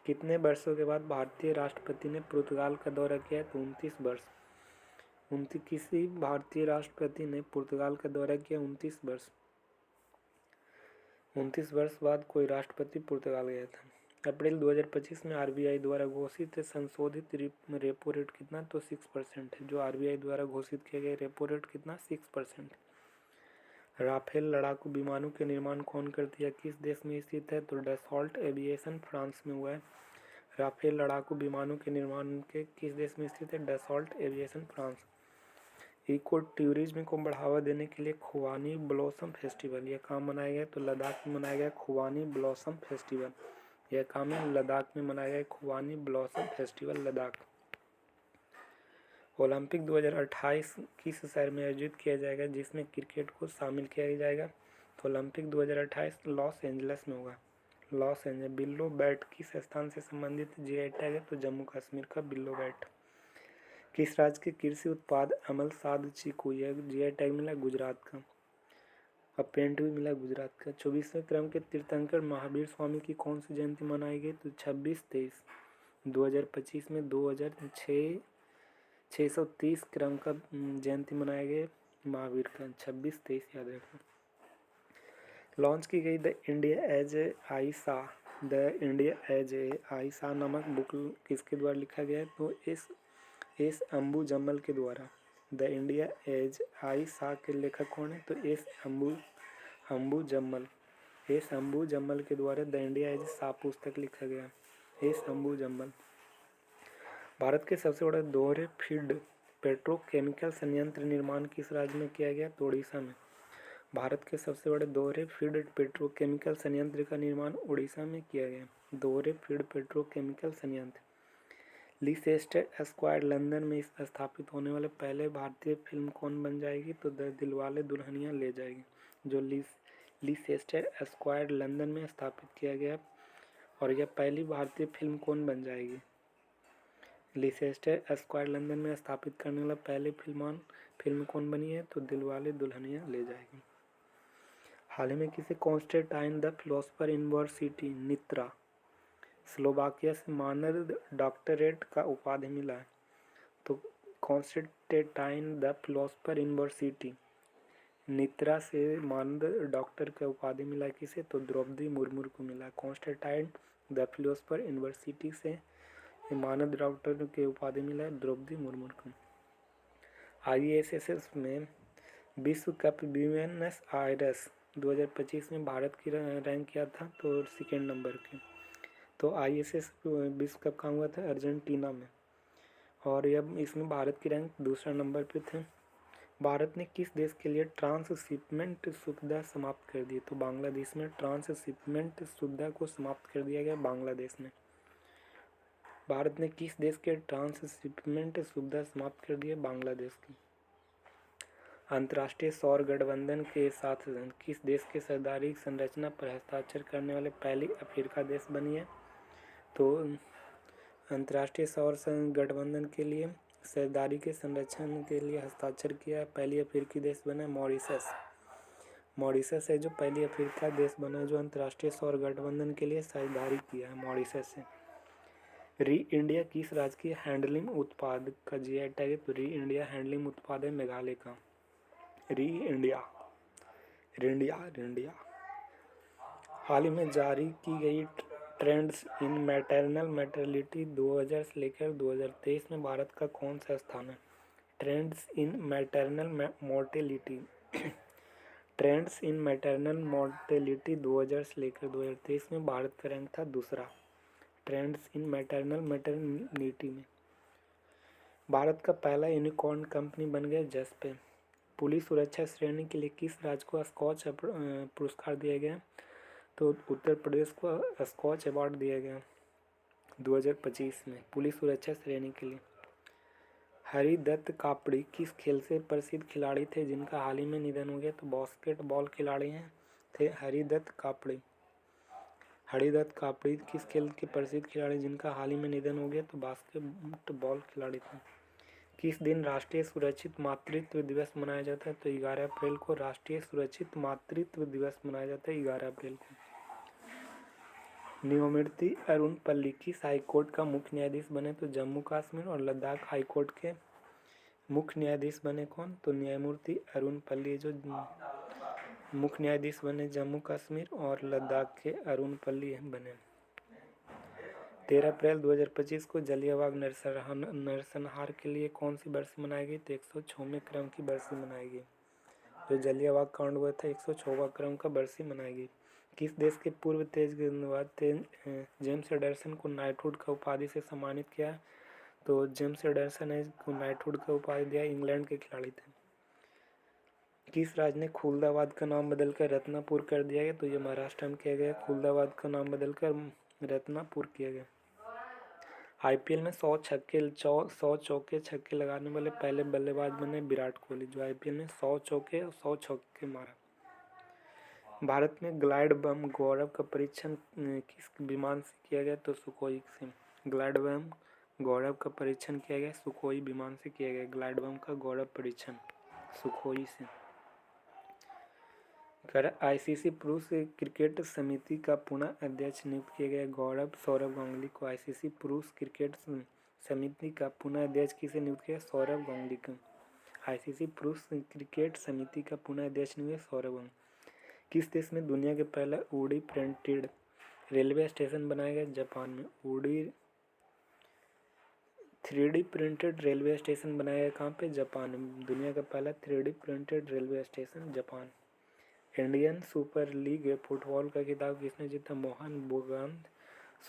कितने वर्षों के बाद भारतीय राष्ट्रपति ने पुर्तगाल का दौरा किया? तो 29 वर्ष। किसी भारतीय राष्ट्रपति ने पुर्तगाल का दौरा किया 29 वर्ष। 29 वर्ष बाद कोई राष्ट्रपति पुर्तगाल गया था। अप्रैल 2025 में आरबीआई द्वारा घोषित संशोधित रेपो रेट कितना? तो 6% है। जो आरबीआई द्वारा घोषित किया गया रेपो रेट कितना? 6%। राफेल लड़ाकू विमानों के निर्माण कौन करती है? किस देश में स्थित है? तो डसॉल्ट एविएशन फ्रांस में हुआ है। राफेल लड़ाकू विमानों के निर्माण के किस देश में स्थित है? Dassault Aviation France. Eco tourism को बढ़ावा देने के लिए खुबानी ब्लॉसम फेस्टिवल यह कहाँ मनाया गया? तो लद्दाख में मनाया गया खुबानी ब्लॉसम फेस्टिवल। यह कहाँ में? लद्दाख में मनाया गया खुबानी ब्लॉसम फेस्टिवल, लद्दाख। ओलंपिक 2028 किस शहर में आयोजित किया जाएगा जिसमें क्रिकेट को शामिल किया जाएगा? तो ओलंपिक 2028 लॉस एंजल्स में होगा। Los Angeles. बिल्लो बैट किस स्थान से संबंधित जीआई टैग है? तो जम्मू कश्मीर का बिल्लो बैट। किस राज्य के कृषि उत्पाद अमल साध चीकू यह जीआई टैग मिला? गुजरात का। अब पेंट भी मिला गुजरात का। 24वें क्रम के तीर्थंकर महावीर स्वामी की कौन सी जयंती मनाई गई? तो 26/23 2025 में 630 क्रम का जयंती मनाया गया महावीर का। 26/23 याद रखना। लॉन्च की गई द इंडिया एज ए आइसा नामक बुक किसके द्वारा लिखा गया है? तो एस अंबू जम्मल के द्वारा। द इंडिया एज आइसा के लेखक कौन है? तो एस अंबू जम्मल। एस अंबू जम्मल के द्वारा द इंडिया एज सा पुस्तक लिखा गया। S Ambu जम्मल। भारत के सबसे बड़ा दोहरे फीड पेट्रोकेमिकल संयंत्र निर्माण किस राज्य में किया गया? तो उड़ीसा में। भारत के सबसे बड़े दोहरे फीड पेट्रोकेमिकल संयंत्र का निर्माण उड़ीसा में किया गया। दोहरे फीड पेट्रोकेमिकल संयंत्र। लीसेस्टर स्क्वायर लंदन में स्थापित होने वाले पहले भारतीय फिल्म कौन बन जाएगी? तो दिलवाले दुल्हनिया ले जाएगी। जो लीसेस्टर स्क्वायर लंदन में स्थापित किया गया और यह पहली भारतीय फिल्म कौन बन जाएगी? लीसेस्टर स्क्वायर लंदन में स्थापित करने वाला पहले फिल्म कौन बनी है? तो दिलवाले दुल्हनिया ले जाएगी। हाल ही में किसे Constantine the philosopher university Nitra Slovakia से मानद डॉक्टरेट का उपाधि मिला है? तो Constantine the philosopher university Nitra से मानद डॉक्टर का उपाधि मिला है किसे? तो द्रौपदी मुर्मू को मिला। कॉन्स्टेंटाइन द फिलोसफर यूनिवर्सिटी से मानद डॉक्टर के उपाधि मिला है द्रौपदी मुर्मू को। आईएसएस में विश्व कप ब्यूएनस आयर्स 2025 में भारत की रैंक किया था? तो सेकेंड नंबर के। तो आईएसएस विश्व कप कहाँ हुआ था? अर्जेंटीना में। और यह इसमें भारत की रैंक दूसरा नंबर पे थे। भारत ने किस देश के लिए ट्रांसशिपमेंट सुविधा समाप्त कर दी? तो बांग्लादेश में ट्रांसशिपमेंट सुविधा को समाप्त कर दिया गया बांग्लादेश में। भारत ने किस देश के ट्रांसशिपमेंट सुविधा समाप्त कर दी है? बांग्लादेश की। अंतर्राष्ट्रीय सौर गठबंधन के साथ किस देश के सरदारी संरचना पर हस्ताक्षर करने वाले पहली अफ्रीका देश बनी है? तो अंतर्राष्ट्रीय सौर गठबंधन के लिए सरदारी के संरक्षण के लिए हस्ताक्षर किया है पहली अफ्रीकी देश बना है मॉरिशस। मॉरिशस है जो पहली अफ्रीका देश बना है जो अंतर्राष्ट्रीय सौर गठबंधन के लिए साझेदारी किया है मॉरिशस से। री इंडिया किस राज्य की हैंडलूम उत्पाद का जीआई टैग है? तो री इंडिया हैंडलूम उत्पाद है मेघालय का। री इंडिया रिंडिया। हाल ही में जारी की गई ट्रेंड्स इन मैटरनल मैटरलिटी 2000 से लेकर 2023 में भारत का कौन सा स्थान है? Trends in maternal mortality trends in maternal mortality 2000 से लेकर 2023 में भारत का रैंक था दूसरा। ट्रेंड्स इन मैटरनल मैटरनिटी में भारत का पहला यूनिकॉर्न कंपनी बन गया जसपे। पुलिस सुरक्षा श्रेणी के लिए किस राज्य को स्कॉच पुरस्कार दिया गया? तो उत्तर प्रदेश को स्कॉच अवार्ड दिया गया 2025 में पुलिस सुरक्षा श्रेणी के लिए। हरिदत्त कापड़ी किस खेल से प्रसिद्ध खिलाड़ी थे जिनका हाल ही में निधन हो गया? तो बास्केटबॉल खिलाड़ी हैं थे हरिदत्त कापड़ी। हरिदत्त कापड़ी किस खेल के प्रसिद्ध खिलाड़ी जिनका हाल ही में निधन हो गया? तो बास्केटबॉल खिलाड़ी थे। किस दिन राष्ट्रीय सुरक्षित मातृत्व दिवस मनाया जाता है? तो 11 अप्रैल को राष्ट्रीय सुरक्षित मातृत्व दिवस मनाया जाता है 11 अप्रैल को। न्यायमूर्ति अरुण पल्ली किस हाईकोर्ट का मुख्य न्यायाधीश बने? तो जम्मू कश्मीर और लद्दाख हाईकोर्ट के मुख्य न्यायाधीश बने कौन? तो न्यायमूर्ति अरुण पल्ली जो मुख्य न्यायाधीश बने जम्मू कश्मीर और लद्दाख के अरुण पल्ली बने। 13 अप्रैल 2025 को जलियांवाला नरसंहार के लिए कौन सी बरसी मनाई गई? तो 106वें क्रम की बरसी मनाई गई। जो जलियांवाला कांड हुआ था 106वां क्रम का बरसी मनाई गई। किस देश के पूर्व तेज गेंदबाज जेम्स एंडरसन को नाइटहुड का उपाधि से सम्मानित किया? तो जेम्स एंडरसन को नाइटहुड का उपाधि दिया इंग्लैंड के खिलाड़ी थे। किस राज्य ने खुलदाबाद का नाम बदलकर रत्नापुर कर दिया गया? तो ये महाराष्ट्र में किया गया। खुलदाबाद का नाम बदलकर रत्नापुर किया गया। आईपीएल में 100 चौके छक्के लगाने वाले पहले बल्लेबाज बने विराट कोहली जो आईपीएल में 100 चौके और 100 छक्के मारा। भारत में ग्लाइड बम गौरव का परीक्षण किस विमान से किया गया? तो सुखोई से। ग्लाइड बम गौरव का परीक्षण किया गया सुखोई विमान से किया गया। ग्लाइड बम का गौरव परीक्षण सुखोई से। आईसीसी पुरुष क्रिकेट समिति का पुनः अध्यक्ष नियुक्त किया गया सौरव गांगुली को। आईसीसी पुरुष क्रिकेट समिति का पुनः अध्यक्ष किसे नियुक्त किया? सौरव गांगुली को। आईसीसी पुरुष क्रिकेट समिति का पुनः अध्यक्ष नियुक्त सौरव गांगुली। किस देश में दुनिया के पहला उड़ी प्रिंटेड रेलवे स्टेशन बनाया गया? जापान में। उड़ी 3D प्रिंटेड रेलवे स्टेशन बनाया गया कहाँ पे? जापान में। दुनिया का पहला 3D printed railway station Japan. Indian super league football का खिताब किसने जीता? मोहन बगान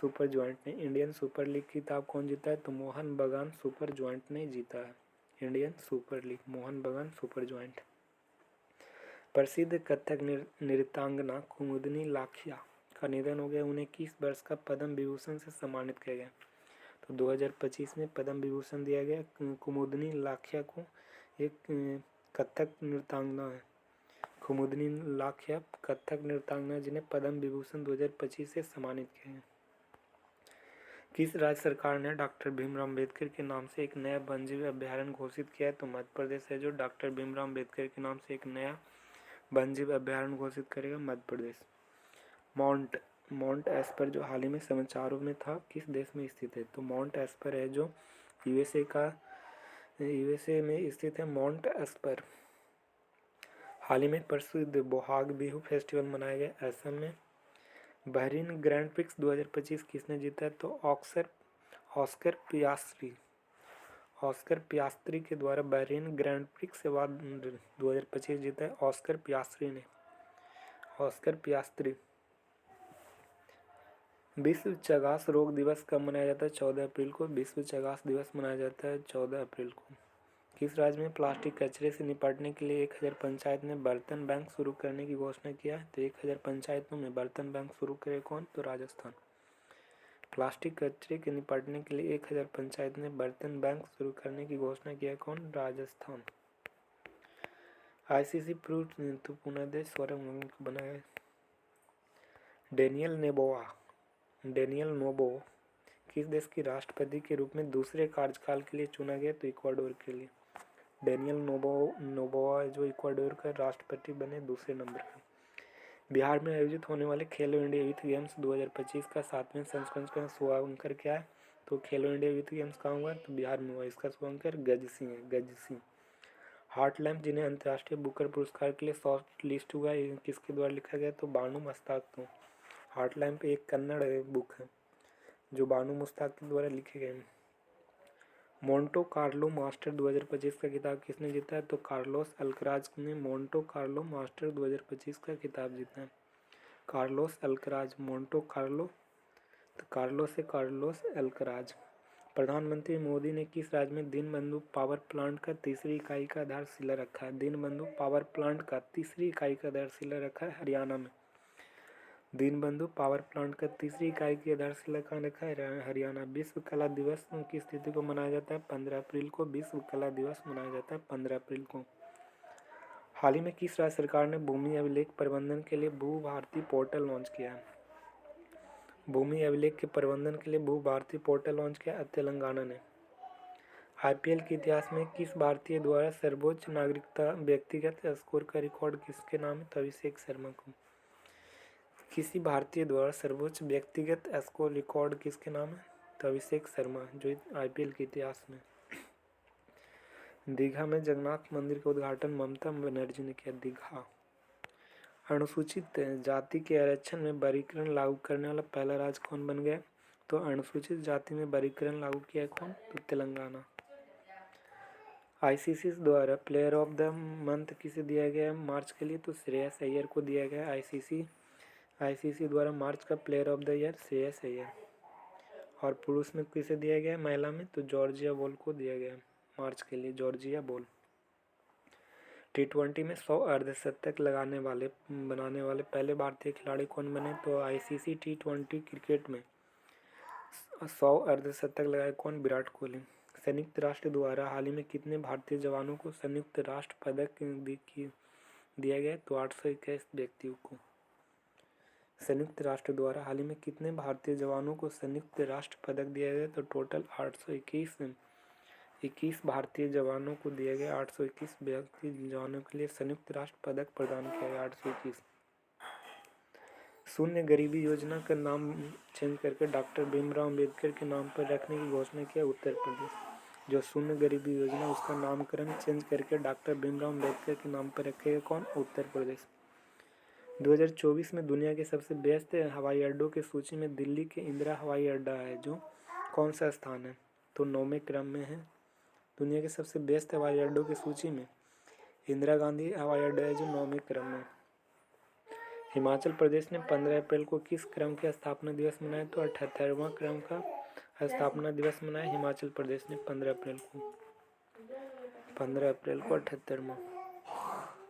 सुपर जॉइंट ने। इंडियन सुपर लीग खिताब कौन जीता है? तो मोहन बगान सुपर जॉइंट ने जीता है। इंडियन सुपर लीग मोहन बगान सुपर जॉइंट। प्रसिद्ध कथक नृत्यांगना कुमुदनी लाखिया का निधन हो गया। उन्हें किस वर्ष का पद्म विभूषण से सम्मानित किया गया? तो 2025 में पद्म विभूषण दिया गया कुमुदनी लाखिया को। एक कथक नृत्यांगना है कुमुदनी लाखिया कथक नृत्यांगना जिन्हें पद्म विभूषण 2025 से सम्मानित किया गया। किस राज्य सरकार ने डॉक्टर भीमराव अम्बेडकर के नाम से एक नया वन्यजीव अभ्यारण्य घोषित किया है? तो मध्य प्रदेश है जो डॉक्टर भीमराव अम्बेडकर के नाम से एक नया वन्यजीव अभ्यारण्य घोषित करेगा मध्य प्रदेश। माउंट एस्पर जो हाल ही में समाचारों में था किस देश में स्थित है? तो माउंट एस्पर है जो यूएसए में स्थित है माउंट एस्पर। हाल ही में प्रसिद्ध बोहाग बिहू फेस्टिवल मनाया गया असम में। बहरीन ग्रैंड प्रिक्स 2025 किसने जीता है? तो ऑस्कर पियास्त्री के द्वारा बहरीन ग्रैंड प्रिक्स अवार्ड 2025 जीता है ऑस्कर पियास्त्री। विश्व चगास रोग दिवस कब मनाया जाता है? 14 अप्रैल को विश्व चगास दिवस मनाया जाता है 14 अप्रैल को। किस राज्य में प्लास्टिक कचरे से निपटने के लिए 1000 पंचायत ने बर्तन बैंक शुरू करने की घोषणा किया है? तो 1000 पंचायतों में बर्तन बैंक शुरू करे कौन? तो राजस्थान। प्लास्टिक कचरे के निपटने के लिए 1000 पंचायत ने बर्तन बैंक शुरू करने की घोषणा किया। कौन? राजस्थान। आईसीसी प्रूफ तो पुनर्देश सौरभ को बनाया। डेनियल नोबो किस देश के राष्ट्रपति के रूप में दूसरे कार्यकाल के लिए चुना गया? तो इक्वाडोर के लिए। डेनियल नोबोआ जो इक्वाडोर का राष्ट्रपति बने दूसरे नंबर का। बिहार में आयोजित होने वाले खेलो इंडिया यूथ गेम्स 2025 का 7वें संस्करण का शुभांकर क्या है? तो खेलो इंडिया यूथ गेम्स कहाँ हुआ? तो बिहार में हुआ। इसका शुभांकर गज सिंह है, गज सिंह। हार्ट लैम्प जिन्हें अंतर्राष्ट्रीय बुकर पुरस्कार के लिए शॉर्ट लिस्ट हुआ है, किसके द्वारा लिखा गया? तो बानू मुश्ताक। तो हार्ट लैम्प एक कन्नड़ बुक है जो बानू मुश्ताक के द्वारा लिखे गए हैं। मोंटो कार्लो मास्टर 2025 का खिताब किसने जीता है? तो कार्लोस अल्कराज ने मोंटो कार्लो मास्टर 2025 का खिताब जीता है। कार्लोस अल्कराज, मोंटो कार्लो, तो कार्लोस अल्कराज। प्रधानमंत्री मोदी ने किस राज्य में दीनबंधु पावर प्लांट का तीसरी इकाई का आधारशिला रखा है? दीनबंधु पावर प्लांट का तीसरी इकाई का आधारशिला रखा है हरियाणा में। दीनबंधु पावर प्लांट का तीसरी इकाई की आधारशिला कहाँ रखा है? हरियाणा। विश्व कला दिवस किस तिथि को मनाया जाता है? 15 अप्रैल को विश्व कला दिवस मनाया जाता है 15 अप्रैल को। हाल ही में किस राज्य सरकार ने भूमि अभिलेख प्रबंधन के लिए भू भारती पोर्टल लॉन्च किया है? भूमि अभिलेख के प्रबंधन के लिए भू भारती पोर्टल लॉन्च किया है तेलंगाना ने। आईपीएल के इतिहास में किस भारतीय द्वारा सर्वोच्च नागरिकता व्यक्तिगत स्कोर का रिकॉर्ड किसके नाम है? तो अभिषेक शर्मा को। किसी भारतीय द्वारा सर्वोच्च व्यक्तिगत स्कोर रिकॉर्ड किसके नाम है? तो अभिषेक शर्मा, जो आईपीएल के इतिहास में। दीघा में जगन्नाथ मंदिर का उद्घाटन ममता बनर्जी ने किया। दीघा। अनुसूचित जाति के आरक्षण में वर्गीकरण लागू करने वाला पहला राज्य कौन बन गया? तो अनुसूचित जाति में वर्गीकरण लागू किया कौन? तो तेलंगाना। आईसीसी द्वारा प्लेयर ऑफ द मंथ किसे दिया गया है मार्च के लिए? तो श्रेयस अय्यर को दिया गया। आईसीसी द्वारा मार्च का player of the year Shreyas Iyer. और पुरुष में किसे दिया गया? महिला में तो जॉर्जिया बॉल को दिया गया मार्च के लिए, जॉर्जिया बॉल। टी20 में 100 अर्धशतक बनाने वाले पहले भारतीय खिलाड़ी कौन बने? तो आईसीसी टी20 क्रिकेट में 100 अर्धशतक लगाए कौन? विराट कोहली। संयुक्त राष्ट्र द्वारा हाल ही में कितने भारतीय जवानों को संयुक्त राष्ट्र पदक दिया गया? तो 821 व्यक्तियों को। संयुक्त राष्ट्र द्वारा हाल ही में कितने भारतीय जवानों को संयुक्त राष्ट्र पदक दिया गया? तो टोटल 821 भारतीय जवानों को दिया गया। 821 भारतीय जवानों के लिए संयुक्त राष्ट्र पदक प्रदान किया गया। 821। शून्य गरीबी योजना का नाम चेंज करके डॉक्टर भीमराव अम्बेडकर के नाम पर रखने की घोषणा किया उत्तर प्रदेश। जो शून्य गरीबी योजना उसका नामकरण चेंज करके डॉक्टर भीमराव अम्बेडकर के नाम पर रखेगा कौन? उत्तर प्रदेश। 2024 में दुनिया के सबसे व्यस्त हवाई अड्डों की सूची में दिल्ली के इंदिरा हवाई अड्डा है, जो कौन सा स्थान है? तो 9वें क्रम में है। दुनिया के सबसे व्यस्त हवाई अड्डों की सूची में इंदिरा गांधी हवाई अड्डा है, जो 9वें क्रम में। हिमाचल प्रदेश ने 15 अप्रैल को किस क्रम के स्थापना दिवस मनाया? तो 78वां क्रम का स्थापना दिवस मनाया हिमाचल प्रदेश ने 15 अप्रैल को। 15 अप्रैल को 78वां।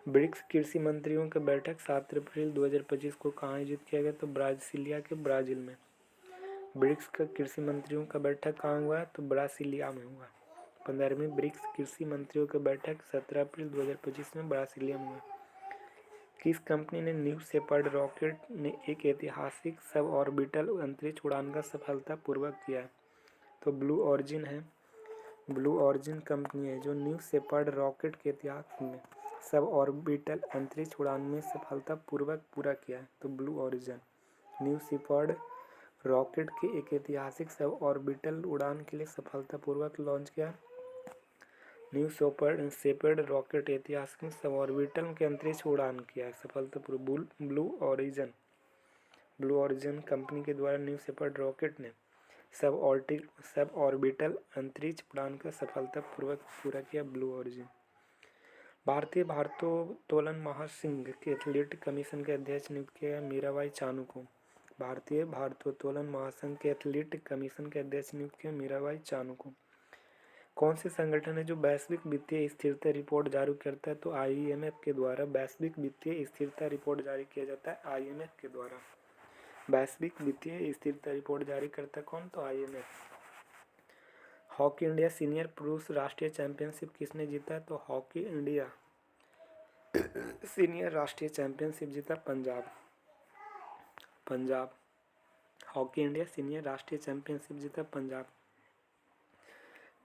ब्रिक्स कृषि मंत्रियों की बैठक 7 अप्रैल 2025 को कहाँ आयोजित किया गया? तो ब्राजीलिया के ब्राजील में। ब्रिक्स का कृषि मंत्रियों का बैठक कहाँ हुआ है? तो ब्राजीलिया में हुआ। 15वीं ब्रिक्स कृषि मंत्रियों की बैठक 17 अप्रैल 2025 में ब्राजीलिया में हुआ। किस कंपनी ने न्यू शेपर्ड रॉकेट ने एक ऐतिहासिक सब ऑर्बिटल अंतरिक्ष उड़ान का सफलतापूर्वक किया है? तो ब्लू ऑरिजिन है। ब्लू ऑरिजिन कंपनी है जो न्यू शेपर्ड रॉकेट के इतिहास में सब ऑर्बिटल अंतरिक्ष उड़ान में सफलतापूर्वक पूरा किया है। तो blue origin. New Shepard rocket के एक ऐतिहासिक सब ऑर्बिटल उड़ान के लिए सफलतापूर्वक लॉन्च किया। न्यू शेपर्ड रॉकेट ऐतिहासिक सब ऑर्बिटल के अंतरिक्ष उड़ान किया है सफलतापूर्वक। ब्लू ऑरिजिन कंपनी के द्वारा न्यू शेपर्ड रॉकेट ने सब ऑर्बिटल अंतरिक्ष उड़ान का सफलतापूर्वक पूरा किया। Blue origin. भारतीय भारोत्तोलन महासंघ के एथलेटिक कमीशन के अध्यक्ष नियुक्त किया गया मीराबाई चानू को। भारतीय भारोत्तोलन महासंघ के एथलेटिक कमीशन के अध्यक्ष नियुक्त किया मीराबाई चानू को। कौन से संगठन है जो वैश्विक वित्तीय स्थिरता रिपोर्ट जारी करता है? तो आईएमएफ के द्वारा वैश्विक वित्तीय स्थिरता रिपोर्ट जारी किया जाता है आईएमएफ के द्वारा। वैश्विक वित्तीय स्थिरता रिपोर्ट जारी करता कौन? तो IMF। हॉकी इंडिया सीनियर पुरुष राष्ट्रीय चैंपियनशिप किसने जीता? तो हॉकी इंडिया सीनियर राष्ट्रीय चैंपियनशिप जीता पंजाब। हॉकी इंडिया सीनियर राष्ट्रीय चैंपियनशिप जीता पंजाब।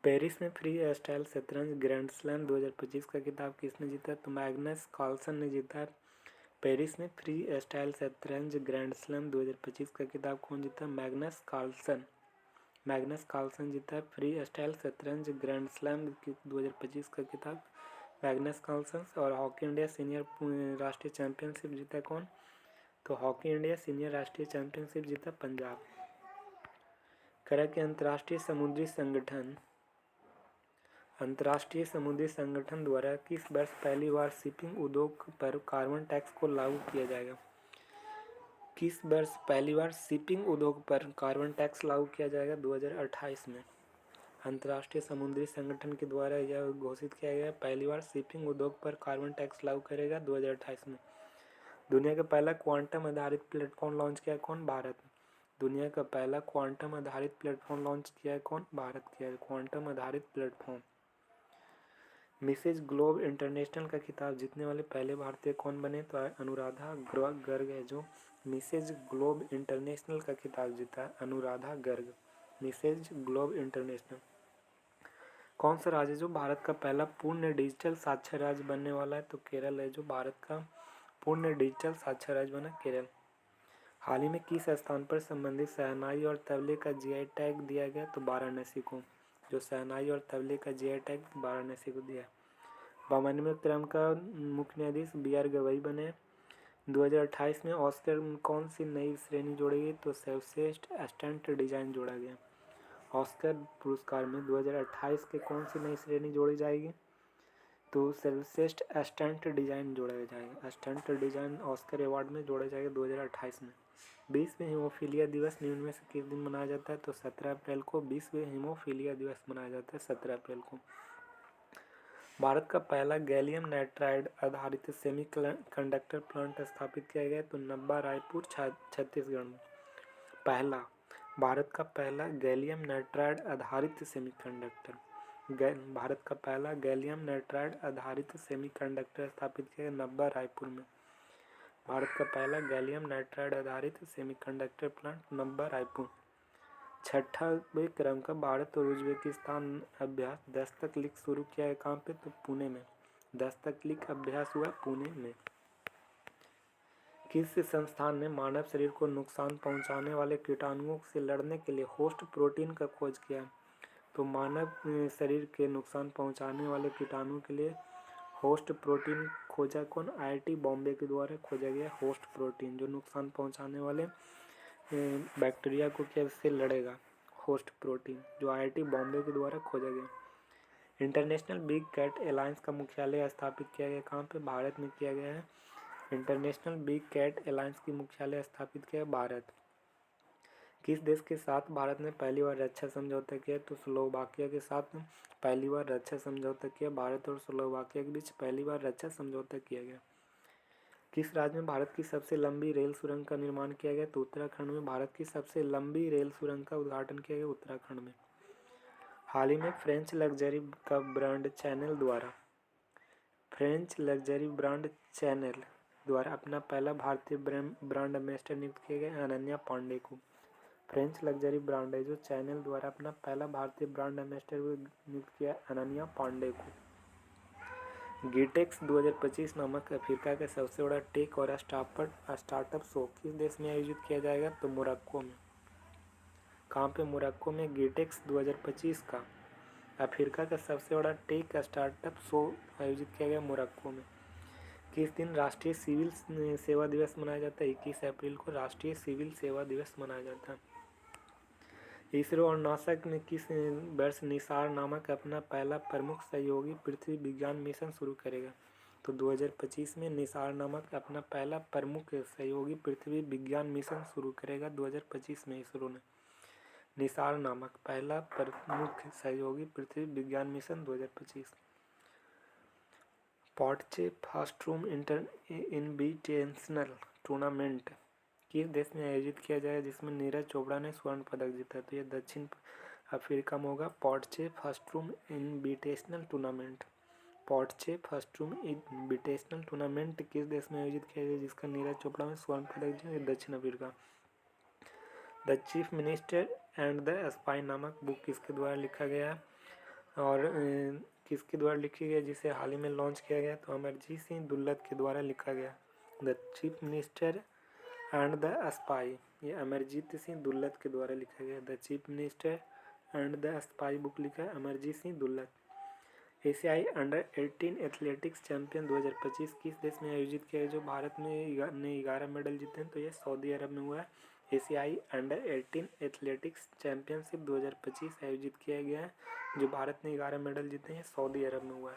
पेरिस में फ्री स्टाइल शतरंज ग्रैंड स्लैम 2025 का खिताब किसने जीता? तो मैग्नस कार्लसन ने जीता। पेरिस में फ्री स्टाइल शतरंज ग्रैंड स्लैम 2025 का खिताब कौन जीता? मैग्नस कार्लसन जीता फ्री स्टाइल शतरंज ग्रैंड स्लैम 2025 का खिताब मैग्नस कार्लसन। और हॉकी इंडिया सीनियर राष्ट्रीय चैंपियनशिप जीता कौन? तो हॉकी इंडिया सीनियर राष्ट्रीय चैंपियनशिप जीता पंजाब। करा के अंतर्राष्ट्रीय समुद्री संगठन द्वारा किस वर्ष पहली बार शिपिंग उद्योग पर कार्बन टैक्स को लागू किया जाएगा? किस वर्ष पहली बार शिपिंग उद्योग पर कार्बन टैक्स लागू किया जाएगा? 2028 में। अंतर्राष्ट्रीय समुद्री संगठन के द्वारा यह घोषित किया गया पहली बार शिपिंग उद्योग पर कार्बन टैक्स लागू करेगा 2028 में। दुनिया का पहला क्वांटम आधारित प्लेटफॉर्म लॉन्च किया कौन? भारत। दुनिया का पहला क्वांटम आधारित प्लेटफॉर्म लॉन्च किया है कौन? भारत किया है क्वांटम आधारित प्लेटफॉर्म। मिसेज ग्लोब इंटरनेशनल का खिताब जीतने वाले पहले भारतीय कौन बने? तो अनुराधा गर्ग है जो मिसेज ग्लोब इंटरनेशनल का खिताब जीता है, Anuradha Garg. Mrs Globe International. कौन सा राज्य जो भारत का पहला पूर्ण डिजिटल साक्षर राज्य बनने वाला है? तो केरल है जो भारत का पूर्ण डिजिटल साक्षर राज्य बना, केरल। हाल ही में किस स्थान पर संबंधित शहनाई और तबले का GI टैग दिया गया? तो वाराणसी को। जो शहनाई और तबले का GI टैग वाराणसी को दिया। 52वें क्रम का मुख्य न्यायाधीश BR गवई बने। 2028 में ऑस्कर कौन सी नई श्रेणी जोड़ी गई? तो सर्वश्रेष्ठ एस्टेंट डिजाइन जोड़ा गया। ऑस्कर पुरस्कार में 2028 के कौन सी नई श्रेणी जोड़ी जाएगी? तो सर्वश्रेष्ठ एस्टेंट डिजाइन जोड़ा जाएगा। एस्टेंट डिजाइन ऑस्कर अवार्ड में जोड़ा जाएगा 2028 में। 20वें हीमोफीलिया दिवस निम्न में से किस दिन मनाया जाता है? तो 17 अप्रैल को 20वें हीमोफीलिया दिवस मनाया जाता है 17 अप्रैल को। भारत का पहला गैलियम नाइट्राइड आधारित सेमीकंडक्टर प्लांट स्थापित किया गया तो नब्बा रायपुर छत्तीसगढ़ में। भारत का पहला गैलियम नाइट्राइड आधारित सेमीकंडक्टर स्थापित किया गया नब्बा रायपुर में। भारत का पहला गैलियम नाइट्राइड आधारित सेमीकंडक्टर प्लांट नब्बा रायपुर। 6वें क्रम का भारत और उज्बेकिस्तान अभ्यास दस्तक लीग शुरू किया है कहाँ पे? तो पुणे में। दस्तक लीग अभ्यास हुआ पुणे में। किस संस्थान ने मानव शरीर को नुकसान पहुंचाने वाले कीटाणुओं से लड़ने के लिए होस्ट प्रोटीन का खोज किया? तो मानव शरीर के नुकसान पहुंचाने वाले कीटाणुओं के लिए होस्ट प्रोटीन खोजा कौन? IIT बॉम्बे के द्वारा खोजा गया होस्ट प्रोटीन जो नुकसान पहुंचाने वाले बैक्टीरिया को कैसे लड़ेगा। होस्ट प्रोटीन जो IIT बॉम्बे के द्वारा खोजा गया। इंटरनेशनल बिग कैट अलायंस का मुख्यालय स्थापित किया गया कहाँ पे? भारत में किया गया है। इंटरनेशनल बिग कैट अलायंस की मुख्यालय स्थापित किया भारत। किस देश के साथ भारत ने पहली बार रक्षा समझौता किया? तो स्लोवाकिया के साथ पहली बार रक्षा समझौता किया। भारत और स्लोवाकिया के बीच पहली बार रक्षा समझौता किया गया। किस राज्य में भारत की सबसे लंबी रेल सुरंग का निर्माण किया गया? तो उत्तराखंड में भारत की सबसे लंबी रेल सुरंग का उद्घाटन किया गया उत्तराखंड में। हाल ही में फ्रेंच लग्जरी ब्रांड चैनल द्वारा अपना पहला भारतीय ब्रांड एम्बेसडर नियुक्त किया गया अनन्या पांडे को। फ्रेंच लग्जरी ब्रांड है जो चैनल द्वारा अपना पहला भारतीय ब्रांड एम्बेसडर नियुक्त किया अनन्या पांडे को। गिटेक्स 2025 नामक अफ्रीका का सबसे बड़ा टेक और स्टार्टअप शो किस देश में आयोजित किया जाएगा? तो मोरक्को में। कहाँ पे? मोरक्को में गिटेक्स 2025 का अफ्रीका का सबसे बड़ा टेक स्टार्टअप शो आयोजित किया गया मोरक्को में। किस दिन राष्ट्रीय सिविल सेवा दिवस मनाया जाता है? 21 अप्रैल को राष्ट्रीय सिविल सेवा दिवस मनाया जाता है। इसरो और नासा ने किस वर्ष निसार नामक अपना पहला प्रमुख सहयोगी पृथ्वी विज्ञान मिशन शुरू करेगा? तो 2025 में निसार नामक अपना पहला प्रमुख सहयोगी पृथ्वी विज्ञान मिशन शुरू करेगा 2025 में इसरो ने। निसार नामक पहला प्रमुख सहयोगी पृथ्वी विज्ञान मिशन 2025। पोर्चे फास्ट्रूम इनविटेशनल टूर्नामेंट किस देश में आयोजित किया जाएगा जिसमें नीरज चोपड़ा ने स्वर्ण पदक जीता? तो ये दक्षिण अफ्रीका में होगा। Porsche first room invitational tournament. Porsche first room invitational tournament किस देश में आयोजित किया गया जिसका नीरज चोपड़ा ने स्वर्ण पदक जीता? दक्षिण Africa. The chief minister and the spy नामक बुक किसके द्वारा लिखा गया और किसके द्वारा लिखी गई जिसे हाल ही में लॉन्च किया गया? तो अमरजीत सिंह दुल्लत के द्वारा लिखा गया। The chief minister and the spy, ये अमरजीत सिंह दुल्लत के द्वारा लिखा गया। The chief minister and the spy book लिखा है अमरजीत सिंह दुल्लत। एशियाई अंडर 18 एथलेटिक्स चैंपियन 2025 किस देश में आयोजित किया गया जो भारत ने 11 मेडल जीते हैं? तो ये सऊदी अरब में हुआ है। एशियाई अंडर 18 एथलेटिक्स चैंपियनशिप 2025 आयोजित किया गया है जो भारत ने 11 मेडल जीते हैं, सऊदी अरब में हुआ है।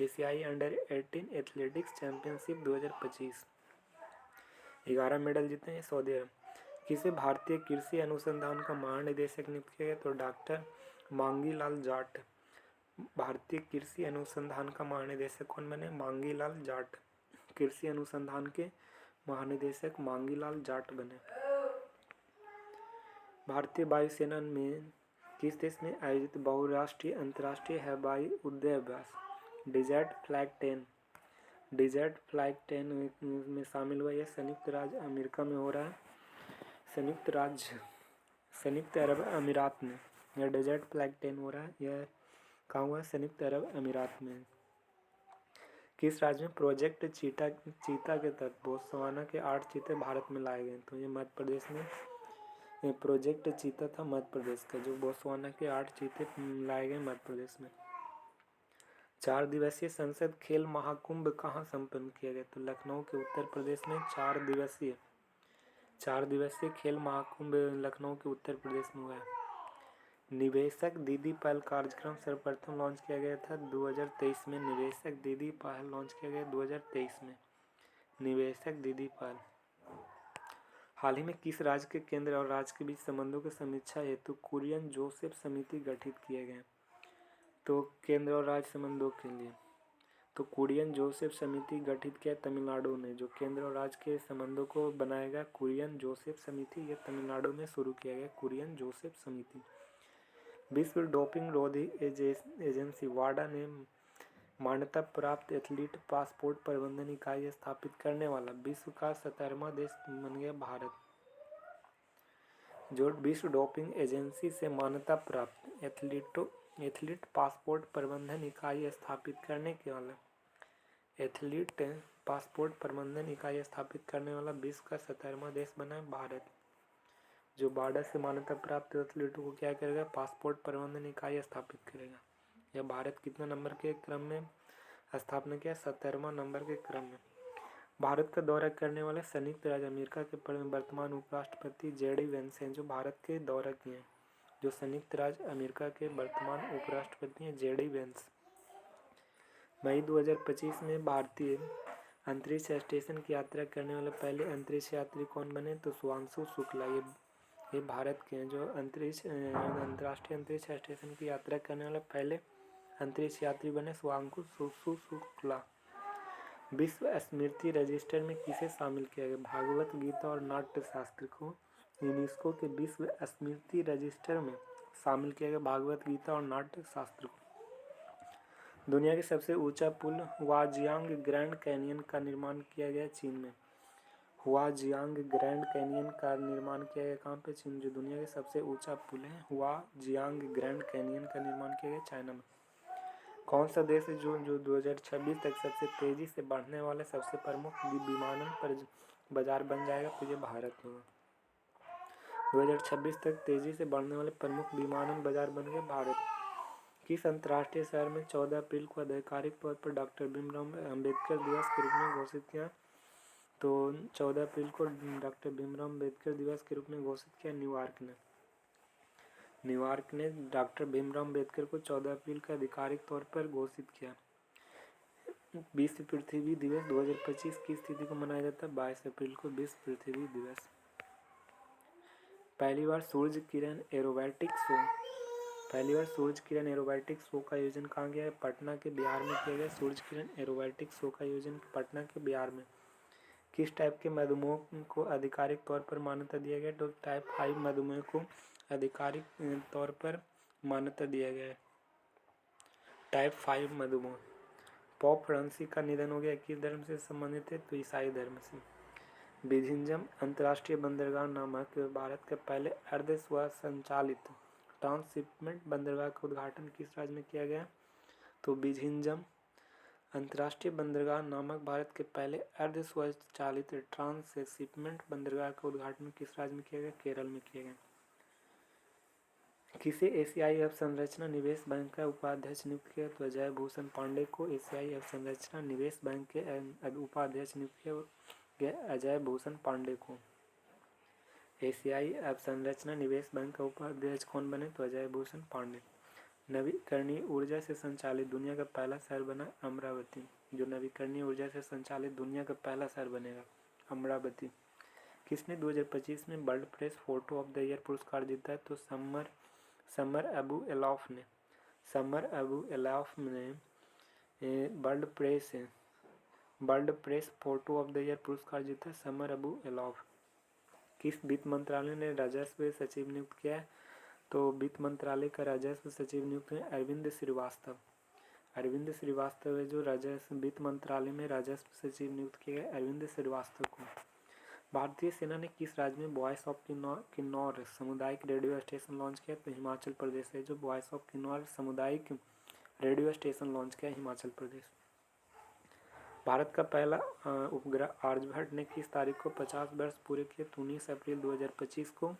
एशियाई अंडर 18 एथलेटिक्स चैंपियनशिप 2025 11 मेडल जीते हैं, सऊदी अरब। किसे भारतीय कृषि अनुसंधान का महानिदेशक नियुक्त किया गया? तो डॉक्टर मांगी लाल जाट। भारतीय कृषि अनुसंधान का महानिदेशक कौन बने? मांगी लाल जाट। कृषि अनुसंधान के महानिदेशक मांगी लाल जाट बने। भारतीय वायुसेना में किस देश में आयोजित बहुराष्ट्रीय अंतर्राष्ट्रीय हवाई उद्यम अभ्यास डेजर्ट फ्लैग 10 में शामिल हुआ? यह संयुक्त राज्य अमेरिका में हो रहा है। संयुक्त अरब अमीरात में यह डेजर्ट फ्लैग 10 हो रहा है। यह कहाँ हुआ? संयुक्त अरब अमीरात में। किस राज्य में प्रोजेक्ट चीता के तहत बोत्सवाना के 8 चीते भारत में लाए गए? तो ये मध्य प्रदेश में प्रोजेक्ट चीता था मध्य प्रदेश का, जो बोत्सवाना के 8 चीते लाए गए मध्य प्रदेश में। 4 दिवसीय संसद खेल महाकुंभ कहाँ संपन्न किया गया? तो लखनऊ के उत्तर प्रदेश में 4 दिवसीय खेल महाकुंभ लखनऊ के उत्तर प्रदेश में हुआ है। निवेशक दीदी पहल कार्यक्रम सर्वप्रथम लॉन्च किया गया था 2023 में। निवेशक दीदी पहल लॉन्च किया गया 2023 में। निवेशक दीदी पहल। हाल ही में किस राज्य के केंद्र और राज्य के बीच संबंधों की समीक्षा हेतु कुरियन जोसेफ समिति गठित किए गए? तो केंद्र और राज्य संबंधों के लिए तो कुरियन जोसेफ समिति गठित किया तमिलनाडु ने। जो केंद्र और राज्य के संबंधों को बनाएगा कुरियन जोसेफ समिति, ये तमिलनाडु में शुरू किया गया कुरियन जोसेफ समिति। विश्व डोपिंग रोधी एजेंसी वाडा ने मान्यता प्राप्त एथलीट पासपोर्ट प्रबंधन इकाई स्थापित करने वाला विश्व का 17वां देश बन गया भारत। जो विश्व डोपिंग एजेंसी से मान्यता प्राप्त एथलीट पासपोर्ट प्रबंधन इकाई स्थापित करने वाला विश्व का 17वां देश बना है भारत। जो वाडा से मान्यता प्राप्त एथलीटों को क्या करेगा? पासपोर्ट प्रबंधन इकाई स्थापित करेगा। यह भारत कितना नंबर के क्रम में स्थापना किया? 17वां नंबर के क्रम में। भारत का दौरा करने वाले संयुक्त राज्य अमेरिका के वर्तमान उपराष्ट्रपति जेडी वेंस हैं, जो भारत के दौरा किए हैं। जो संयुक्त राज्य अमेरिका के वर्तमान उपराष्ट्रपति हैं जेडी वेंस। मई 2025 में भारतीय अंतरिक्ष स्टेशन की यात्रा करने वाले पहले अंतरिक्ष यात्री कौन बने? तो शुभांशु शुक्ला। ये भारत के हैं जो अंतर्राष्ट्रीय अंतरिक्ष स्टेशन की यात्रा करने वाले पहले अंतरिक्ष यात्री बने शुभांशु शुक्ला। विश्व स्मृति रजिस्टर में किसे शामिल किया गया? भागवत गीता और नाट्य शास्त्र को यूनेस्को के विश्व स्मृति रजिस्टर में शामिल किया गया भागवत गीता और नाट्य शास्त्र को। दुनिया के सबसे ऊंचा पुल हुआजियांग ग्रैंड कैनियन का निर्माण किया गया चीन में। हुआजियांग ग्रैंड कैनियन का निर्माण किया गया कहाँ पे? चीन। जो दुनिया के सबसे ऊंचा पुल है हुआजियांग ग्रैंड कैनियन का निर्माण किया गया चाइना में। कौन सा देश है जो 2026 तक सबसे तेजी से बढ़ने वाले सबसे प्रमुख विमानन पर बाजार बन जाएगा? तो ये भारत होगा। 2026 तक तेजी से बढ़ने वाले प्रमुख विमानन बाजार बन गए भारत। किस अंतर्राष्ट्रीय शहर में 14 अप्रैल को आधिकारिक तौर पर डॉक्टर भीमराव अम्बेडकर दिवस के रूप में घोषित किया? तो 14 अप्रैल को डॉक्टर भीमराव अम्बेडकर दिवस के रूप में घोषित किया न्यूयॉर्क ने डॉक्टर भीमराव अम्बेडकर को 14 अप्रैल को आधिकारिक तौर पर घोषित किया। विश्व पृथ्वी दिवस 2025 की तिथि को मनाया जाता है 22 अप्रैल को विश्व पृथ्वी दिवस। पहली बार सूर्य किरण एरोबैटिक शो का आयोजन कहाँ गया है? पटना के बिहार में किया गया। सूर्य किरण एरोबैटिक शो का आयोजन पटना के बिहार में किस टाइप के मधुमेह को आधिकारिक तौर पर मान्यता दिया गया? तो टाइप 5 मधुमेह को आधिकारिक तौर पर मान्यता दिया गया है। टाइप 5 मधुमेह। पोप फ्रांसिस का निधन हो गया, किस धर्म से संबंधित है? तो ईसाई धर्म से। बिझिंजम अंतर्राष्ट्रीय बंदरगाह नामक भारत के पहले अर्ध स्वसंचालित ट्रांसशिपमेंट बंदरगाह का उद्घाटन किस राज्य में किया गया? तो बिझिंजम अंतर्राष्ट्रीय बंदरगाह नामक भारत के पहले अर्ध स्वचालित ट्रांसशिपमेंट बंदरगाह का उद्घाटन किस राज्य में किया गया? केरल में किया गया। किसे एशियाई अवसंरचना निवेश बैंक का उपाध्यक्ष नियुक्त किया? तो अजय भूषण पांडे को एशियाई अवसंरचना निवेश बैंक के उपाध्यक्ष नियुक्त किया गया। अजय भूषण पांडे को। एशियाई अवसंरचना निवेश बैंक का उपाध्यक्ष कौन बने? तो अजय भूषण पांडे। नवीकरणीय ऊर्जा से संचालित दुनिया का पहला शहर बना अमरावती। जो नवीकरणीय ऊर्जा से संचालित दुनिया का पहला शहर बनेगा अमरावती। किसने 2025 में world press photo of the year पुरस्कार जीता है? तो समर अबू एलॉफ ने। समर अबू एलॉफ ने world press photo of the year पुरस्कार जीता। समर अबू एलॉफ। किस वित्त मंत्रालय ने राजस्व सचिव नियुक्त किया है? तो वित्त मंत्रालय का राजस्व सचिव नियुक्त है अरविंद श्रीवास्तव। अरविंद श्रीवास्तव है जो राजस्व वित्त मंत्रालय में राजस्व सचिव नियुक्त किए गए अरविंद श्रीवास्तव को। भारतीय सेना ने किस राज्य में वॉइस ऑफ किन्नौर सामुदायिक रेडियो स्टेशन लॉन्च किया? तो हिमाचल प्रदेश है जो वॉइस ऑफ किन्नौर सामुदायिक रेडियो स्टेशन लॉन्च किया हिमाचल प्रदेश। भारत का पहला उपग्रह आर्यभट्ट ने किस तारीख को 50 वर्ष पूरे किए? 19 अप्रैल 2025 को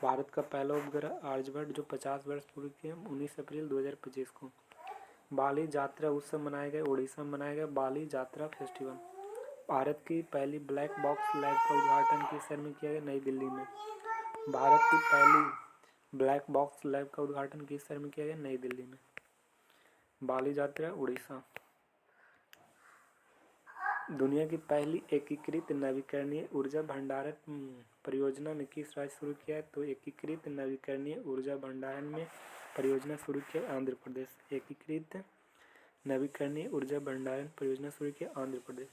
भारत का पहला उपग्रह आर्यभट्ट जो 50 वर्ष पूरे किए 19 अप्रैल 2025 को। बाली यात्रा उत्सव मनाया गया उड़ीसा में मनाया गया बाली यात्रा फेस्टिवल। भारत की पहली ब्लैक बॉक्स लैब का उद्घाटन किस शहर में किया गया? नई दिल्ली में। भारत की पहली ब्लैक बॉक्स लैब का उद्घाटन किस शहर में किया गया? नई दिल्ली में। बाली यात्रा उड़ीसा। दुनिया की पहली एकीकृत नवीकरणीय ऊर्जा भंडारण परियोजना में किस राज्य शुरू किया है? तो एकीकृत नवीकरणीय ऊर्जा भंडारण में परियोजना शुरू किया आंध्र प्रदेश। एकीकृत नवीकरणीय ऊर्जा भंडारण परियोजना शुरू किया आंध्र प्रदेश।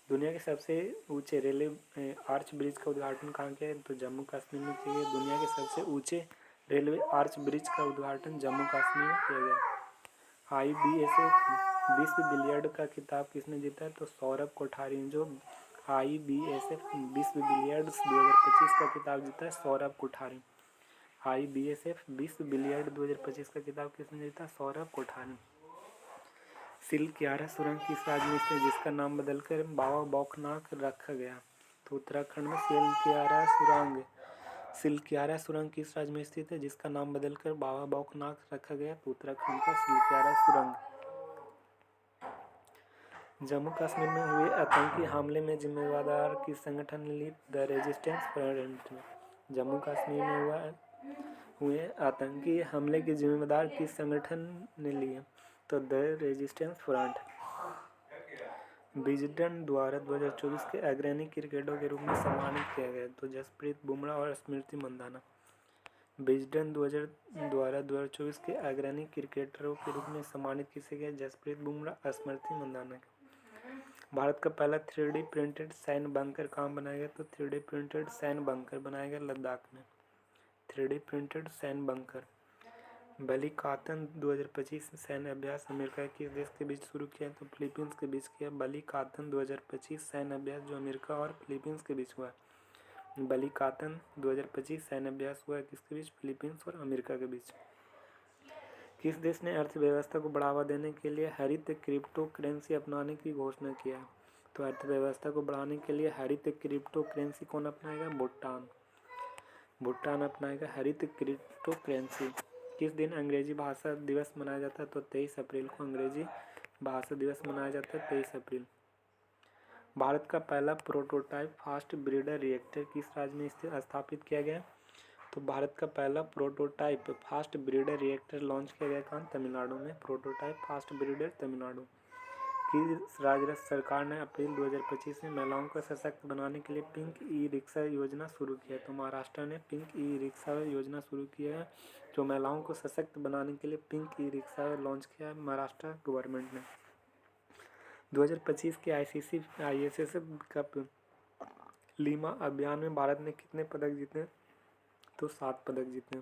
दुनिया के सबसे ऊंचे रेलवे आर्च ब्रिज का उद्घाटन कहाँ किया है? तो जम्मू कश्मीर में किया गया। दुनिया के सबसे ऊंचे रेलवे आर्च ब्रिज का उद्घाटन जम्मू कश्मीर में किया गया। IBSF विश्व बिलियर्ड का खिताब किसने जीता है? तो सौरभ कोठारी जो IBSF विश्व बिलियर्ड्स 2025 का खिताब जीता है सौरभ कोठारी। IBSF विश्व बिलियर्ड 2025 का खिताब किसने जीता? सौरभ कोठारी। सिलक्यारा सुरंग किस राज्य में स्थित है जिसका नाम बदलकर बाबा बौखनाथ रखा गया? तो उत्तराखंड में सिलक्यारा सुरंग किस राज्य में स्थित है जिसका नाम बदलकर बाबा बौखनाथ रखा गया? तो उत्तराखंड का सिलक्यारा सुरंग। जम्मू कश्मीर में हुए आतंकी हमले में जिम्मेदार किस संगठन ने ली? द रेजिस्टेंस फ्रंट ने। जम्मू कश्मीर में हुए आतंकी हमले के जिम्मेदार किस संगठन ने लिए? तो द रेजिस्टेंस फ्रंट। विजडन द्वारा 2024 के अग्रणी क्रिकेटरों के रूप में सम्मानित किया गया तो जसप्रीत बुमराह और स्मृति मंदाना। विजडन द्वारा 2024 के अग्रणी क्रिकेटरों के रूप में सम्मानित किसे गया? जसप्रीत बुमराह स्मृति मंदाना। भारत का पहला 3D प्रिंटेड सैन्य बंकर कहाँ बनाया गया? तो 3D प्रिंटेड सैन्य बंकर बनाया गया लद्दाख में। 3D प्रिंटेड सैन्य बंकर। बलिकातन 2025 सैन्य अभ्यास अमेरिका के किस देश के बीच शुरू किया? तो फिलीपींस के बीच किया। बलिकातन 2025 सैन्य अभ्यास जो अमेरिका और फिलीपींस के बीच हुआ। बलिकातन 2025 सैन्य अभ्यास हुआ किसके बीच? फिलीपींस और अमेरिका के बीच। किस देश ने अर्थव्यवस्था को बढ़ावा देने के लिए हरित क्रिप्टो करेंसी अपनाने की घोषणा किया? तो अर्थव्यवस्था को बढ़ाने के लिए हरित क्रिप्टो करेंसी कौन अपनाएगा? भूटान अपनाएगा हरित क्रिप्टो करेंसी। किस दिन अंग्रेजी भाषा दिवस मनाया जाता है? तो 23 अप्रैल को अंग्रेजी भाषा दिवस मनाया जाता है 23 अप्रैल। भारत का पहला प्रोटोटाइप फास्ट ब्रीडर रिएक्टर किस राज्य में स्थापित किया गया? तो भारत का पहला prototype fast breeder reactor launch किया गया कहाँ? तमिलनाडु में। Prototype fast breeder Tamil Nadu. किस राज्य सरकार ने अप्रैल 2025 में महिलाओं को सशक्त बनाने के लिए पिंक ई रिक्शा योजना शुरू किया? तो महाराष्ट्र ने पिंक ई रिक्शा योजना शुरू किया है जो महिलाओं को सशक्त बनाने के लिए पिंक ई रिक्शा लॉन्च किया है महाराष्ट्र गवर्नमेंट ने। 2025 के ISSB कप लीमा अभियान में भारत ने कितने पदक जीते? तो 7 पदक जीते।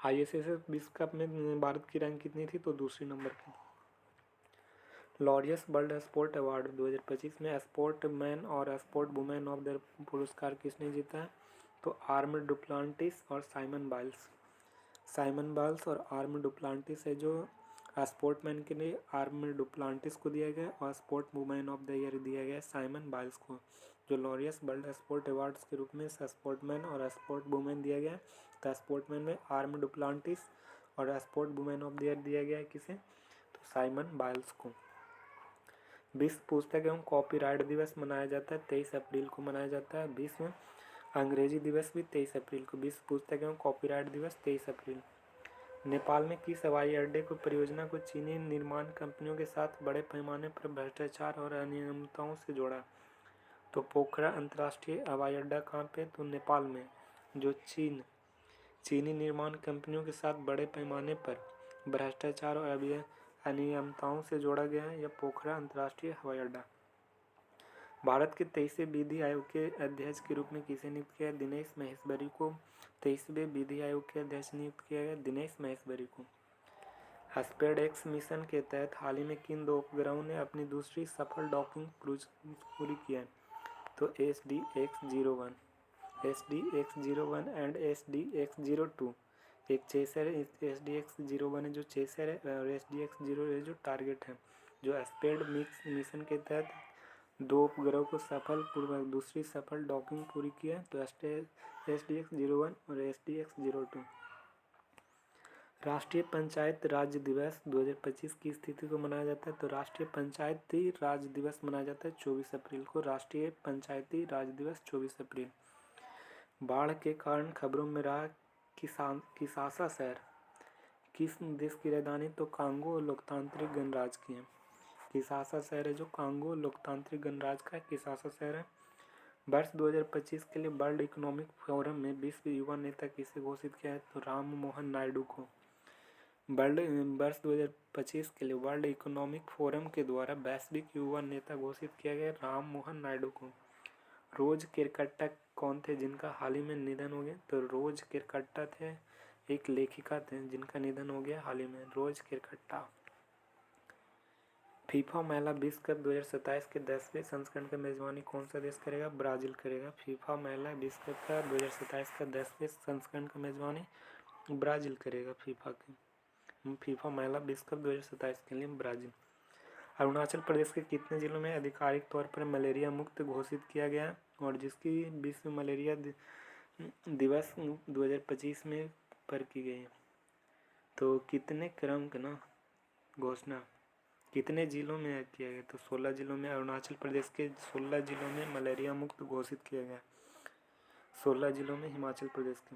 ISSF विश्व कप में भारत की रैंक कितनी थी? तो दूसरी नंबर की। लॉरियस वर्ल्ड स्पोर्ट अवार्ड 2025 में स्पोर्ट मैन और स्पोर्ट वुमेन ऑफ द पुरस्कार किसने जीता है? तो आर्म डुप्लांटिस और साइमन बाइल्स। साइमन बाइल्स और आर्म डुप्लांटिस है जो स्पोर्टमैन के लिए आर्म डुप्लांटिस को दिया गया और sport women of the year दिया गया साइमन बाइल्स को। जो लॉरियस वर्ल्ड स्पोर्ट अवार्ड्स के रूप में स्पोर्टमैन और स्पोर्ट वुमेन दिया गया, तो स्पोर्टमैन में आर्म डुप्लांटिस और sport women of the year दिया गया है किसे? तो साइमन बाइल्स को। विश्व पुस्तक एवं कॉपीराइट दिवस मनाया जाता है 23 अप्रैल को मनाया जाता है। विश्व अंग्रेजी दिवस भी 23 अप्रैल को। विश्व पुस्तक एवं कॉपीराइट दिवस 23 अप्रैल। नेपाल में किस हवाई अड्डे को परियोजना को चीनी निर्माण कंपनियों के साथ बड़े पैमाने पर भ्रष्टाचार और अनियमितताओं से जोड़ा? तो पोखरा अंतर्राष्ट्रीय हवाई अड्डा कहाँ पे? तो नेपाल में। जो चीनी निर्माण कंपनियों के साथ बड़े पैमाने पर भ्रष्टाचार और अनियमितताओं से जोड़ा गया है यह पोखरा अंतर्राष्ट्रीय हवाई अड्डा। भारत के 23वें विधि आयोग के अध्यक्ष के रूप में किसे नियुक्त किया? दिनेश महेश्वरी को 23वें विधि आयोग के अध्यक्ष नियुक्त किया गया दिनेश महेश्वरी को। स्पेडएक्स मिशन के तहत हाल ही में किन 2 उपग्रहों ने अपनी दूसरी सफल डॉकिंग पूरी की है? तो SDX-01 एंड SDX-02। एक चेसर SDX-01 है जो चेसर है और SDX-0 है जो टारगेट है। जो स्पेड मिशन के तहत 2 उपग्रहों को सफलपूर्वक दूसरी सफल डॉकिंग पूरी की है, तो SDX-01 और SDX-02। राष्ट्रीय पंचायत राज्य दिवस 2025 की स्थिति को मनाया जाता है? तो राष्ट्रीय पंचायती राज दिवस मनाया जाता है 24 अप्रैल को। राष्ट्रीय पंचायती राज दिवस 24 अप्रैल। बाढ़ के कारण खबरों में रहा किसासा शहर किस देश की राजधानी? तो कांगो लोकतांत्रिक गणराज्य की है। किसासा शहर है जो कांगो लोकतांत्रिक गणराज्य का किसासा शहर है। वर्ष 2025 के लिए वर्ल्ड इकोनॉमिक फोरम में विश्व युवा नेता किसे घोषित किया है? तो राम मोहन नायडू को। वर्ष 2025 के लिए वर्ल्ड इकोनॉमिक फोरम के द्वारा वैश्विक युवा नेता घोषित किया गया राम मोहन नायडू को। रोज केरकट्टा कौन थे जिनका हाल ही में निधन हो गया? तो रोज केरकट्टा थे एक लेखिका थे जिनका निधन हो गया हाल ही में, रोज केरकट्टा। फीफा महिला विश्व कप 2027 के 10वें संस्करण का मेजबानी कौन सा देश करेगा? ब्राजील करेगा। फीफा महिला विश्व कप का 2027 का 10वें संस्करण का मेजबानी ब्राजील करेगा। फीफा महिला विश्व कप 2027 के लिए ब्राजील। अरुणाचल प्रदेश के कितने जिलों में आधिकारिक तौर पर मलेरिया मुक्त घोषित किया गया है और जिसकी विश्व मलेरिया दिवस 2025 में पर की गई है? तो कितने क्रम का ना घोषणा कितने जिलों में किया गया? तो 16 जिलों में। अरुणाचल प्रदेश के 16 जिलों में मलेरिया मुक्त घोषित किया गया। 16 जिलों में हिमाचल प्रदेश के।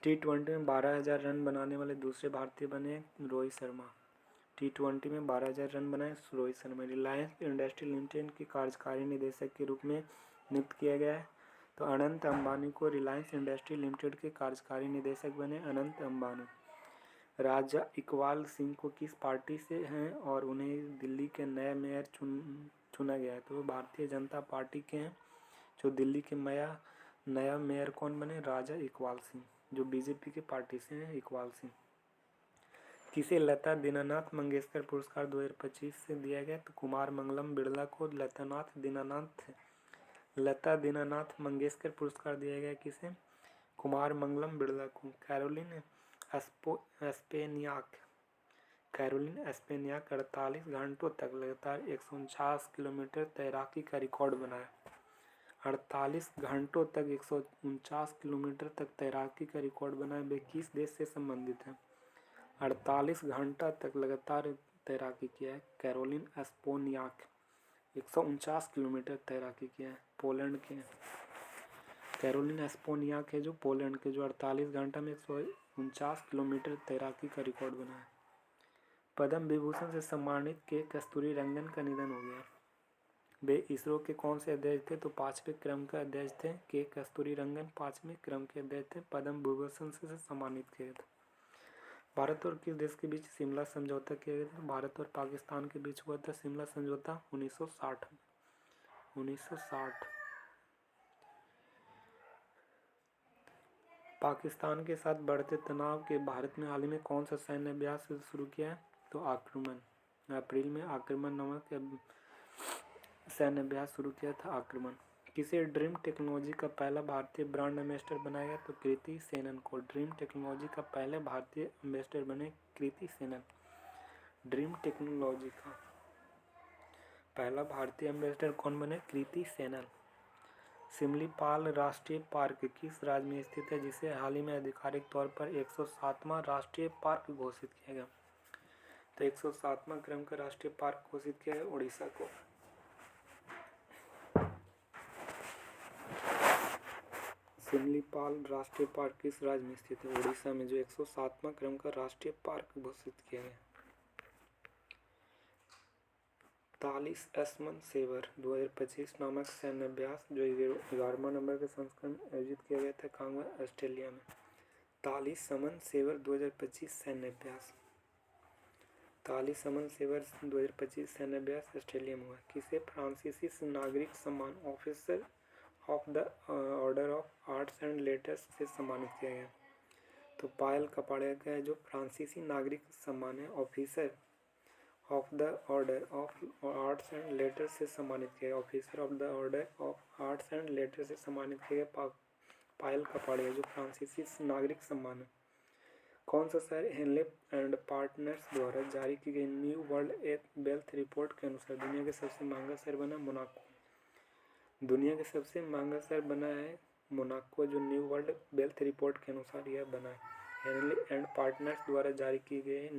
T20 में 12,000 रन बनाने वाले दूसरे भारतीय बने रोहित शर्मा। T20 में 12,000 रन बनाए रोहित शर्मा। रिलायंस इंडस्ट्री लिमिटेड के कार्यकारी निदेशक के रूप में नियुक्त किया गया है? तो अनंत अंबानी को रिलायंस इंडस्ट्री लिमिटेड के कार्यकारी निदेशक बने अनंत अंबानी। राजा इकबाल सिंह को किस पार्टी से हैं और उन्हें दिल्ली के नए मेयर चुना गया है? तो वो भारतीय जनता पार्टी के हैं। जो दिल्ली के नया मेयर कौन बने? राजा इकबाल सिंह, जो बीजेपी की पार्टी से हैं इकबाल सिंह। किसे लता दीनानाथ मंगेशकर पुरस्कार 2025 से दिया गया? तो कुमार मंगलम बिड़ला को लता दीनानाथ मंगेशकर पुरस्कार दिया गया किसे? कुमार मंगलम बिड़ला को। कैरोलिन एस्पेनियाक 48 घंटों तक लगातार 149 किलोमीटर तैराकी का रिकॉर्ड बनाया। 48 घंटों तक 149 किलोमीटर तक तैराकी का रिकॉर्ड बनाया। वे किस देश से संबंधित है? 48 घंटा तक लगातार तैराकी किया है कैरोलिन एस्पेनियाक। 149 किलोमीटर तैराकी किया है, पोलैंड के। कैरोलिन एस्पेनियाक है जो पोलैंड के, जो 48 घंटा में 149 किलोमीटर तैराकी का रिकॉर्ड बनाया। पद्म विभूषण से सम्मानित के कस्तूरी रंगन का निधन हो गया। वे इसरो के कौन से अध्यक्ष थे? तो 5वें क्रम का अध्यक्ष थे। के कस्तूरी रंगन 5वें क्रम के अध्यक्ष थे। पद्म विभूषण से सम्मानित किए थे। भारत और किस देश के बीच शिमला समझौता किया गया था? भारत और पाकिस्तान के बीच हुआ था शिमला समझौता 1960। पाकिस्तान के साथ बढ़ते तनाव के भारत ने हाल ही में कौन सा सैन्य अभ्यास शुरू किया है? तो आक्रमण। अप्रैल में आक्रमण नामक सैन्य अभ्यास शुरू किया था आक्रमण। किसे ड्रीम टेक्नोलॉजी का पहला भारतीय ब्रांड एम्बेसडर बनाया गया? तो कृति सेनन को ड्रीम टेक्नोलॉजी का पहले भारतीय एम्बेसडर बने कृति सेनन। ड्रीम टेक्नोलॉजी का पहला भारतीय एम्बेसडर कौन बने? कृति सेनन। सिमलीपाल राष्ट्रीय पार्क किस राज्य में स्थित है, जिसे हाल ही में आधिकारिक तौर पर 107वां राष्ट्रीय पार्क घोषित किया गया? तो 107वां क्रम का राष्ट्रीय पार्क घोषित किया है उड़ीसा को। सिमलीपाल राष्ट्रीय पार्क किस राज्य में स्थित है? उड़ीसा में, जो 107वां क्रम का राष्ट्रीय पार्क घोषित किया गया। 43 असमन सेवर 2025 नामक सैन्य अभ्यास जो 11वां नंबर के संस्करण में आयोजित किया गया था कहाँ हुआ? ऑस्ट्रेलिया में। 43 समन सेवर 2025 सैन्य अभ्यास। 43 समन सेवर 2025 सैन्य अभ्यास ऑस्ट्रेलिया में हुआ। किसे फ्रांसीसी नागरिक सम्मान officer of the order of arts and letters से सम्मानित किया गया? तो पायल कपाड़िया का है जो फ्रांसीसी नागरिक सम्मान है officer of the order of arts and letters से सम्मानित किया गया। Officer of the order of arts and letters से सम्मानित किया गया पायल कपाड़िया जो फ्रांसीसी नागरिक सम्मान है। कौन सा शहर हेनले एंड पार्टनर्स द्वारा जारी की गई न्यू वर्ल्ड वेल्थ रिपोर्ट के अनुसार दुनिया के सबसे महंगा शहर बना? मोनाको। दुनिया के सबसे महंगा शहर बना है मोनाको, जो न्यू वर्ल्ड वेल्थ रिपोर्ट के अनुसार यह बना है। हेनले एंड पार्टनर्स द्वारा जारी की गई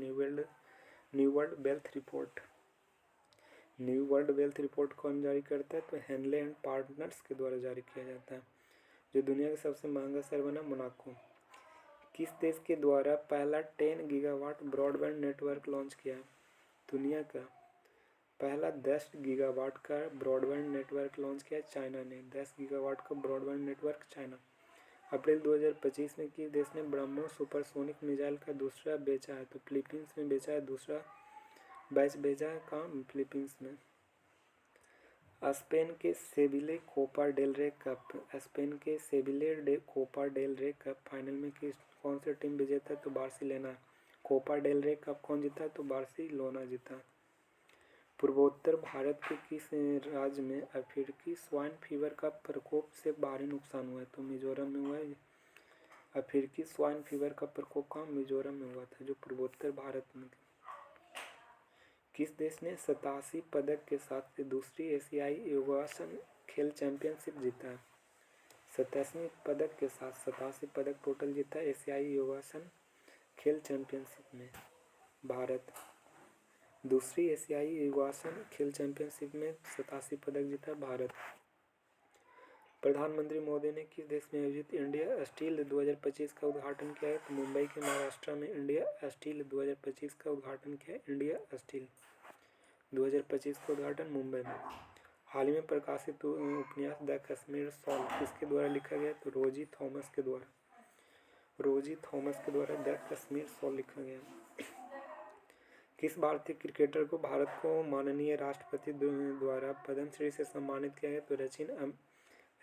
new world wealth report. New world wealth report कौन जारी करता है? तो हेनले एंड पार्टनर्स के द्वारा जारी किया जाता है। जो दुनिया का सबसे महंगा शहर बना? मोनाको। किस देश के द्वारा पहला 10 गीगावाट ब्रॉडबैंड नेटवर्क लॉन्च किया है? दुनिया का पहला 10 गीगावाट का ब्रॉडबैंड नेटवर्क लॉन्च किया चाइना ने। 10 गीगावाट का ब्रॉडबैंड नेटवर्क चाइना। अप्रैल 2025 में किस देश ने ब्रह्मोस सुपरसोनिक मिसाइल का दूसरा बेचा है? तो फिलीपींस में बेचा है। दूसरा बैच भेजा है कहाँ? फिलीपींस में। स्पेन के सेविले कोपा डेल रे कप स्पेन के सेविले कोपा डेल रे कप फाइनल में कौन सी टीम विजेता है? तो बार्सिलोना। कोपा डेल रे कप कौन जीता है? तो बार्सिलोना जीता। पूर्वोत्तर भारत के किस राज्य में अफ्रीकी स्वाइन फीवर का प्रकोप से भारी नुकसान हुआ है? तो मिजोरम में हुआ है। अफ्रीकी स्वाइन फीवर का प्रकोप कहाँ? मिजोरम में हुआ था, जो पूर्वोत्तर भारत में। किस देश ने 87 पदक के साथ दूसरी एशियाई योगासन खेल चैंपियनशिप जीता है? 87 पदक के साथ 87 पदक टोटल जीता है एशियाई योगासन खेल चैंपियनशिप में भारत। दूसरी एशियाई योगासन खेल चैंपियनशिप में 87 पदक जीता भारत। प्रधानमंत्री मोदी ने किस देश में आयोजित इंडिया स्टील 2025 का उद्घाटन किया है? तो मुंबई के महाराष्ट्र में इंडिया स्टील 2025 का उद्घाटन किया है। इंडिया स्टील 2025 का उद्घाटन मुंबई में। हाल ही में प्रकाशित उपन्यास द कश्मीर सॉल किसके द्वारा लिखा गया? तो रोजी थॉमस के द्वारा। रोजी थॉमस के द्वारा द कश्मीर सॉल लिखा गया। किस भारतीय क्रिकेटर को भारत को माननीय राष्ट्रपति द्वारा पद्मश्री से सम्मानित किया गया? तो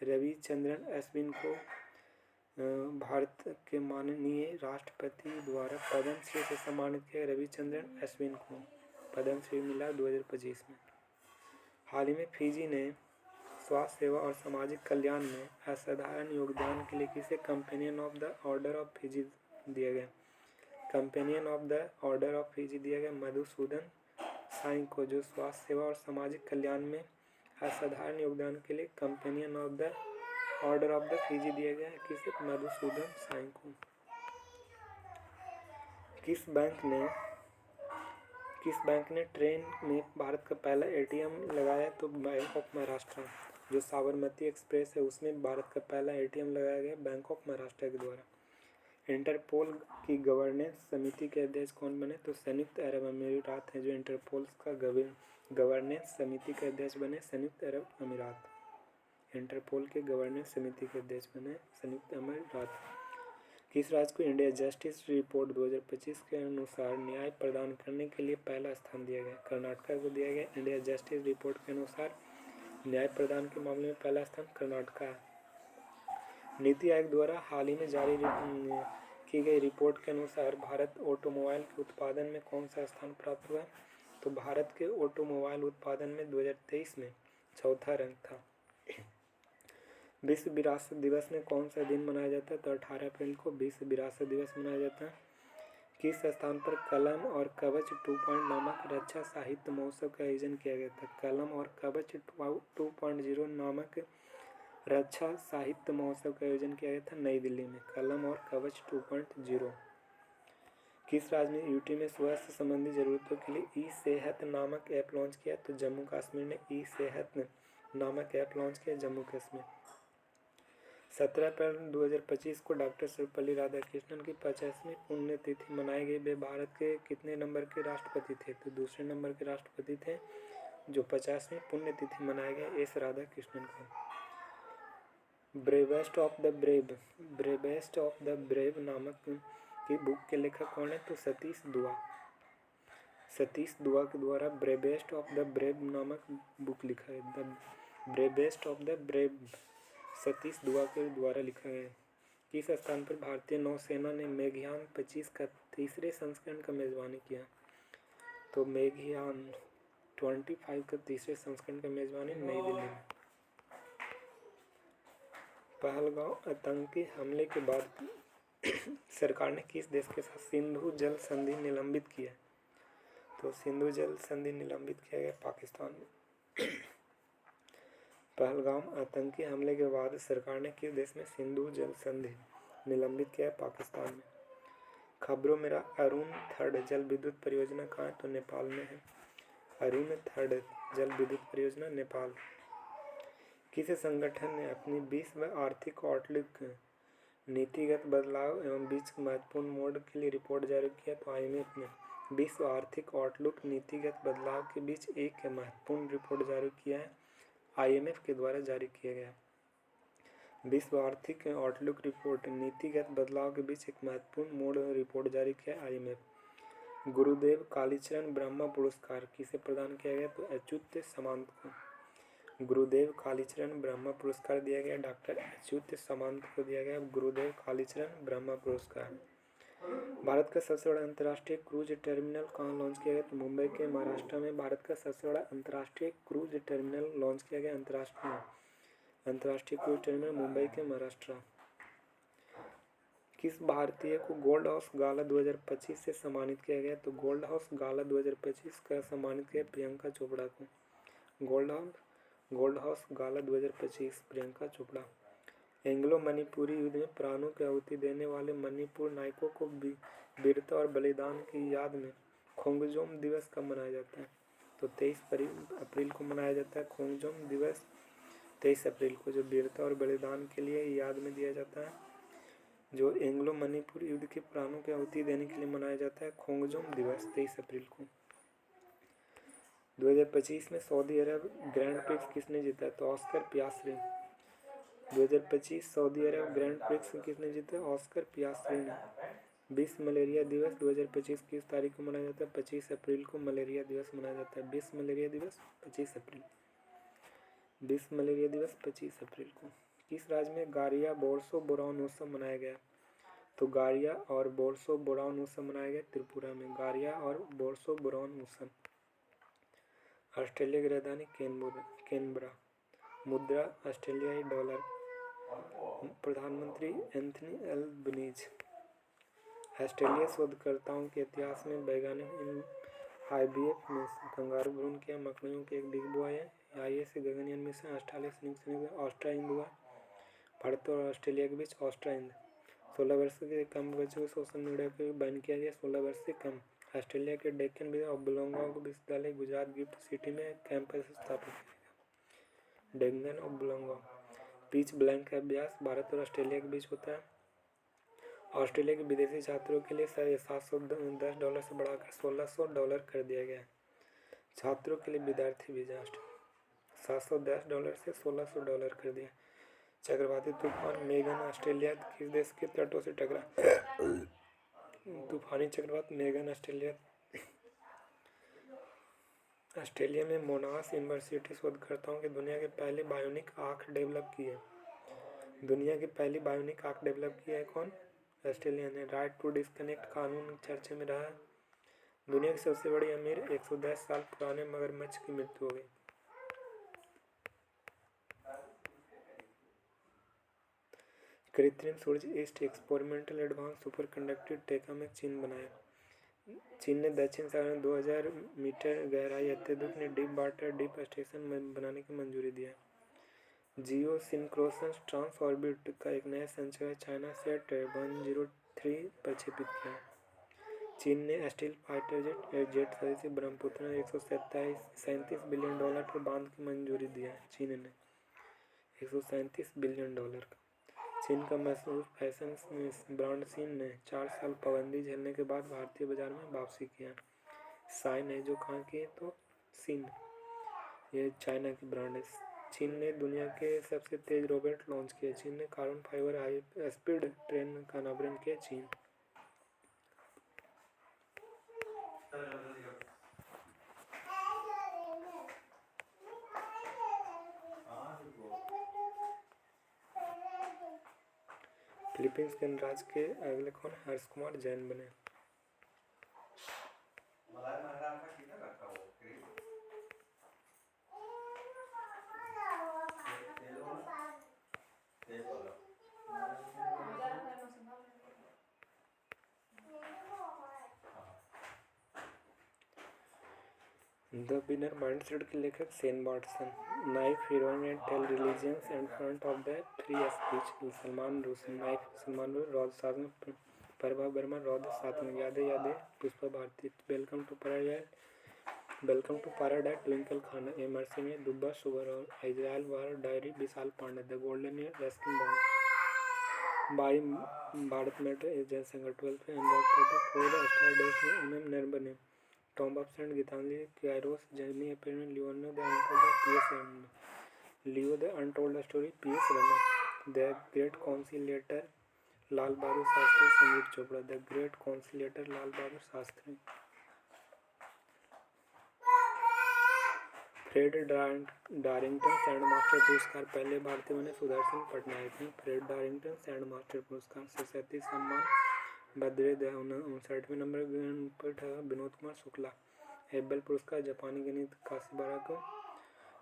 रविचंद्रन अश्विन को भारत के माननीय राष्ट्रपति द्वारा पद्मश्री से सम्मानित किया। रविचंद्रन अश्विन को पद्मश्री मिला 2025 में। हाल ही में फिजी ने स्वास्थ्य सेवा और सामाजिक कल्याण में असाधारण योगदान के लिए किसे companion of the order of Fiji दिया गया? Companion of the order of Fiji दिया गया मधुसूदन साई को, जो स्वास्थ्य सेवा और सामाजिक कल्याण में असाधारण योगदान के लिए companion of the order of the Fiji दिया गया है किसे? मधुसूदन साई को। किस बैंक ने ट्रेन में भारत का पहला एटीएम लगाया? तो बैंक ऑफ महाराष्ट्र। जो साबरमती एक्सप्रेस है उसमें भारत का पहला एटीएम लगाया गया बैंक ऑफ महाराष्ट्र के द्वारा। इंटरपोल की गवर्नेंस समिति के अध्यक्ष कौन बने? तो संयुक्त अरब अमीरात है जो इंटरपोल का गवर्नेंस समिति के अध्यक्ष बने संयुक्त अरब अमीरात। इंटरपोल के गवर्नेंस समिति के अध्यक्ष बने संयुक्त अमीरात। किस राज्य को इंडिया जस्टिस रिपोर्ट 2025 के अनुसार न्याय प्रदान करने के लिए पहला स्थान दिया गया? कर्नाटक को दिया गया। इंडिया जस्टिस रिपोर्ट के अनुसार न्याय प्रदान के मामले में पहला स्थान कर्नाटक है। नीति आयोग द्वारा हाल ही में जारी की गई रिपोर्ट के अनुसार भारत ऑटोमोबाइल के उत्पादन में कौन सा स्थान प्राप्त हुआ? तो भारत के ऑटोमोबाइल उत्पादन में 2023 में चौथा रैंक था। विश्व विरासत दिवस में कौन सा दिन मनाया जाता है? तो 18 अप्रैल को विश्व विरासत दिवस मनाया जाता है। किस स्थान पर कलम और कवच 2 नामक रक्षा साहित्य महोत्सव का आयोजन किया गया था? कलम और कवच 2.0 नामक रक्षा साहित्य महोत्सव का आयोजन किया गया था नई दिल्ली में। कलम और कवच 2.0। किस राज्य ने यूटी में स्वास्थ्य संबंधी जरूरतों के लिए ई सेहत नामक ऐप लॉन्च किया? तो जम्मू कश्मीर ने ई सेहत नामक ऐप लॉन्च किया जम्मू कश्मीर। 17 अप्रैल 2025 को डॉक्टर सर्वपल्ली राधाकृष्णन की 50वीं पुण्यतिथि मनाई गई। वे भारत के कितने नंबर के राष्ट्रपति थे? तो दूसरे नंबर के राष्ट्रपति थे जो 50वीं पुण्यतिथि मनाए गए एस राधाकृष्णन को। ब्रेवेस्ट ऑफ द ब्रेव नामक की बुक के लेखक कौन है? तो सतीश दुआ के द्वारा ब्रेवेस्ट ऑफ द ब्रेव नामक बुक लिखा है। The bravest of the brave Satish दुआ के द्वारा लिखा है। किस स्थान पर भारतीय नौसेना ने मेघयान 25 का तीसरे संस्करण का मेजबानी किया? तो मेघयान 25 का तीसरे संस्करण का मेजबानी नई दिल्ली में। पहलगांव आतंकी हमले के बाद सरकार ने किस देश के साथ सिंधु जल संधि निलंबित की है? तो सिंधु जल संधि निलंबित किया गया पाकिस्तान में। पहलगाम आतंकी हमले के बाद सरकार ने किस देश में सिंधु जल संधि निलंबित किया है? पाकिस्तान में। खबरों में अरुण थर्ड जल विद्युत परियोजना कहाँ है? तो नेपाल में है। अरुण थर्ड जल विद्युत परियोजना नेपाल। किस संगठन ने अपनी विश्व आर्थिक आउटलुक नीतिगत बदलाव एवं बीच महत्वपूर्ण मोड़ के लिए रिपोर्ट जारी किया? तो आईएमएफ ने विश्व आर्थिक आउटलुक नीतिगत बदलाव के बीच एक महत्वपूर्ण रिपोर्ट जारी किया है। आईएमएफ के द्वारा जारी किया गया विश्व आर्थिक आउटलुक रिपोर्ट नीतिगत बदलाव के बीच एक महत्वपूर्ण मोड़ रिपोर्ट जारी किया आईएमएफ। गुरुदेव कालीचरण ब्रह्मा पुरस्कार किसे प्रदान किया गया? तो अच्युत सामंत को। गुरुदेव कालीचरण ब्रह्मा पुरस्कार दिया गया डॉक्टर अच्युत सामंत को दिया गया गुरुदेव कालीचरण ब्रह्मा पुरस्कार। भारत का सबसे बड़ा अंतर्राष्ट्रीय क्रूज टर्मिनल कहाँ लॉन्च किया गया? तो मुंबई के महाराष्ट्र में भारत का सबसे बड़ा अंतर्राष्ट्रीय क्रूज टर्मिनल लॉन्च किया गया। अंतर्राष्ट्रीय क्रूज टर्मिनल मुंबई के महाराष्ट्र। किस भारतीय को गोल्ड हाउस गाला 2025 से सम्मानित किया गया? तो गोल्ड हाउस गाला 2025 का सम्मानित किया प्रियंका चोपड़ा को। गोल्ड हाउस गाला 2025 प्रियंका चोपड़ा। एंग्लो मणिपुरी युद्ध में प्राणों की आहुति देने वाले मणिपुर नायकों को वीरता और बलिदान की याद में खोंगजोम दिवस कब मनाया जाता है? तो 23 अप्रैल को मनाया जाता है खोंगजोम दिवस। 23 अप्रैल को जो वीरता और बलिदान के लिए याद में दिया जाता है, जो एंग्लो मणिपुर युद्ध के प्राणों की आहुति देने के लिए मनाया जाता है खोंगजोम दिवस 23 अप्रैल को। 2025 में सऊदी अरब ग्रैंड प्रिक्स किसने जीता? तो ऑस्कर पियास्त्री। 2025 सऊदी अरब ग्रैंड प्रिक्स किसने जीता? ऑस्कर पियास्त्री ने। विश्व मलेरिया दिवस 2025 किस तारीख को मनाया जाता है? 25 अप्रैल को मलेरिया दिवस मनाया जाता है। विश्व मलेरिया दिवस 25 अप्रैल। विश्व मलेरिया दिवस 25 अप्रैल को। किस राज्य में गारिया बोरसो बोरान उत्सव मनाया गया? तो गारिया और बोरसो बोरान उत्सव मनाया गया त्रिपुरा में। गारिया और बोरसो बोरान उत्सव। ऑस्ट्रेलिया की राजधानी कैनबरा। मुद्रा ऑस्ट्रेलियाई डॉलर। प्रधानमंत्री एंथनी एल्बनीज। ऑस्ट्रेलिया शोधकर्ताओं के इतिहास में वैज्ञानिक आईवीएफ में कंगारू भ्रूण किया मकड़ियों के एक डिग बुआ है। आईएससी गगनयान मिशन ऑस्ट्रेलिया संयुक्त ऑस्ट्रा हिंद हुआ। भारत और ऑस्ट्रेलिया के बीच ऑस्ट्रा हिंद। 16 वर्ष से कम बच्चों को सोशल मीडिया पर बैन किया गया। 16 वर्ष से कम। ऑस्ट्रेलिया के डेक्कन ओब्लोंगो विश्वविद्यालय गुजरात गिफ्ट सिटी में कैंपस स्थापित किया। डेक्कन ओब्लोंगो पिच ब्लैंक का अभ्यास भारत और ऑस्ट्रेलिया के बीच होता है। ऑस्ट्रेलिया के विदेशी छात्रों के लिए $710 से बढ़ाकर $1600 कर दिया गया। छात्रों के लिए विद्यार्थी वीजा $710 से $1600 कर दिया। चक्रवाती तूफान मेगन ऑस्ट्रेलिया किस देश के तटों से टकरा? तूफानी चक्रवात मेगन ऑस्ट्रेलिया में मोनाश यूनिवर्सिटी शोधकर्ताओं की दुनिया के पहले बायोनिक आँख डेवलप की है। दुनिया की पहली बायोनिक आंख डेवलप की है कौन? ऑस्ट्रेलिया ने। राइट टू डिस्कनेक्ट कानून चर्चा में रहा। दुनिया की सबसे बड़ी अमीर 110 साल पुराने मगरमच्छ की मृत्यु हो गई। कृत्रिम सूर्य EAST experimental advance super conductive tokamak चीन बनाया। चीन ने दक्षिण सागर में 2000 मीटर गहराई अत्यधिक डीप वाटर डीप स्टेशन बनाने की मंजूरी दिया। जियो सिंक्रोनस ट्रांस ऑर्बिट का एक नया संस्करण चाइना सेट 103 प्रक्षेपित किया। चीन ने स्टील फाइटर जेट स्वदेशी ब्रह्मपुत्र में $137 बिलियन पर बांध की मंजूरी दिया। चीन ने $137 बिलियन का। चीन का मशहूर फैशन ब्रांड सीन ने 4 साल पाबंदी झेलने के बाद भारतीय बाजार में वापसी किया। साइन है जो कहाँ की है तो सीन, ये चाइना की ब्रांड है। चीन ने दुनिया के सबसे तेज रोबोट लॉन्च किए। चीन ने carbon fibre high speed train का अनावरण किया। चीन फिलीपींस के गणराज्य के अगले कौन? हर्ष कुमार जैन बने। द बिनर माइंडसेट के लेखक Shane Watson. Knife heroine and tell religions and front of the free speech Salman Rushdie. Knife Salman रौद सातवें, प्रभा वर्मा रौद सातवें, यादे Pushpa Bharti. Welcome to paradise Twinkle Khanna. एमरसी में दुब्बा सुगर और Israel war diary Vishal Pandey. The golden year Ruskin Bond by भारत मेट्रो जनसंघ 12 अनुराग पूरे स्टार डेस्ट में MM बने। टॉम ऑफ सेंट गीतांजलि कैरोस जर्नी अपेयर में लियोनो the untold story PS Raman. The great conciliator Lal Bahadur Shastri Sangeet Chopra. The great conciliator Lal Bahadur Shastri. Fred Darrington sand master पुरस्कार पहले भारतीय बने सुदर्शन पटनायक ने। फ्रेड डारिंगटन सैंड मास्टर पुरस्कार सरस्वती सम्मान भद्रे 59वें नंबर पर विनोद कुमार शुक्ला। एबेल पुरस्कार जापानी गणित काशिबारा को।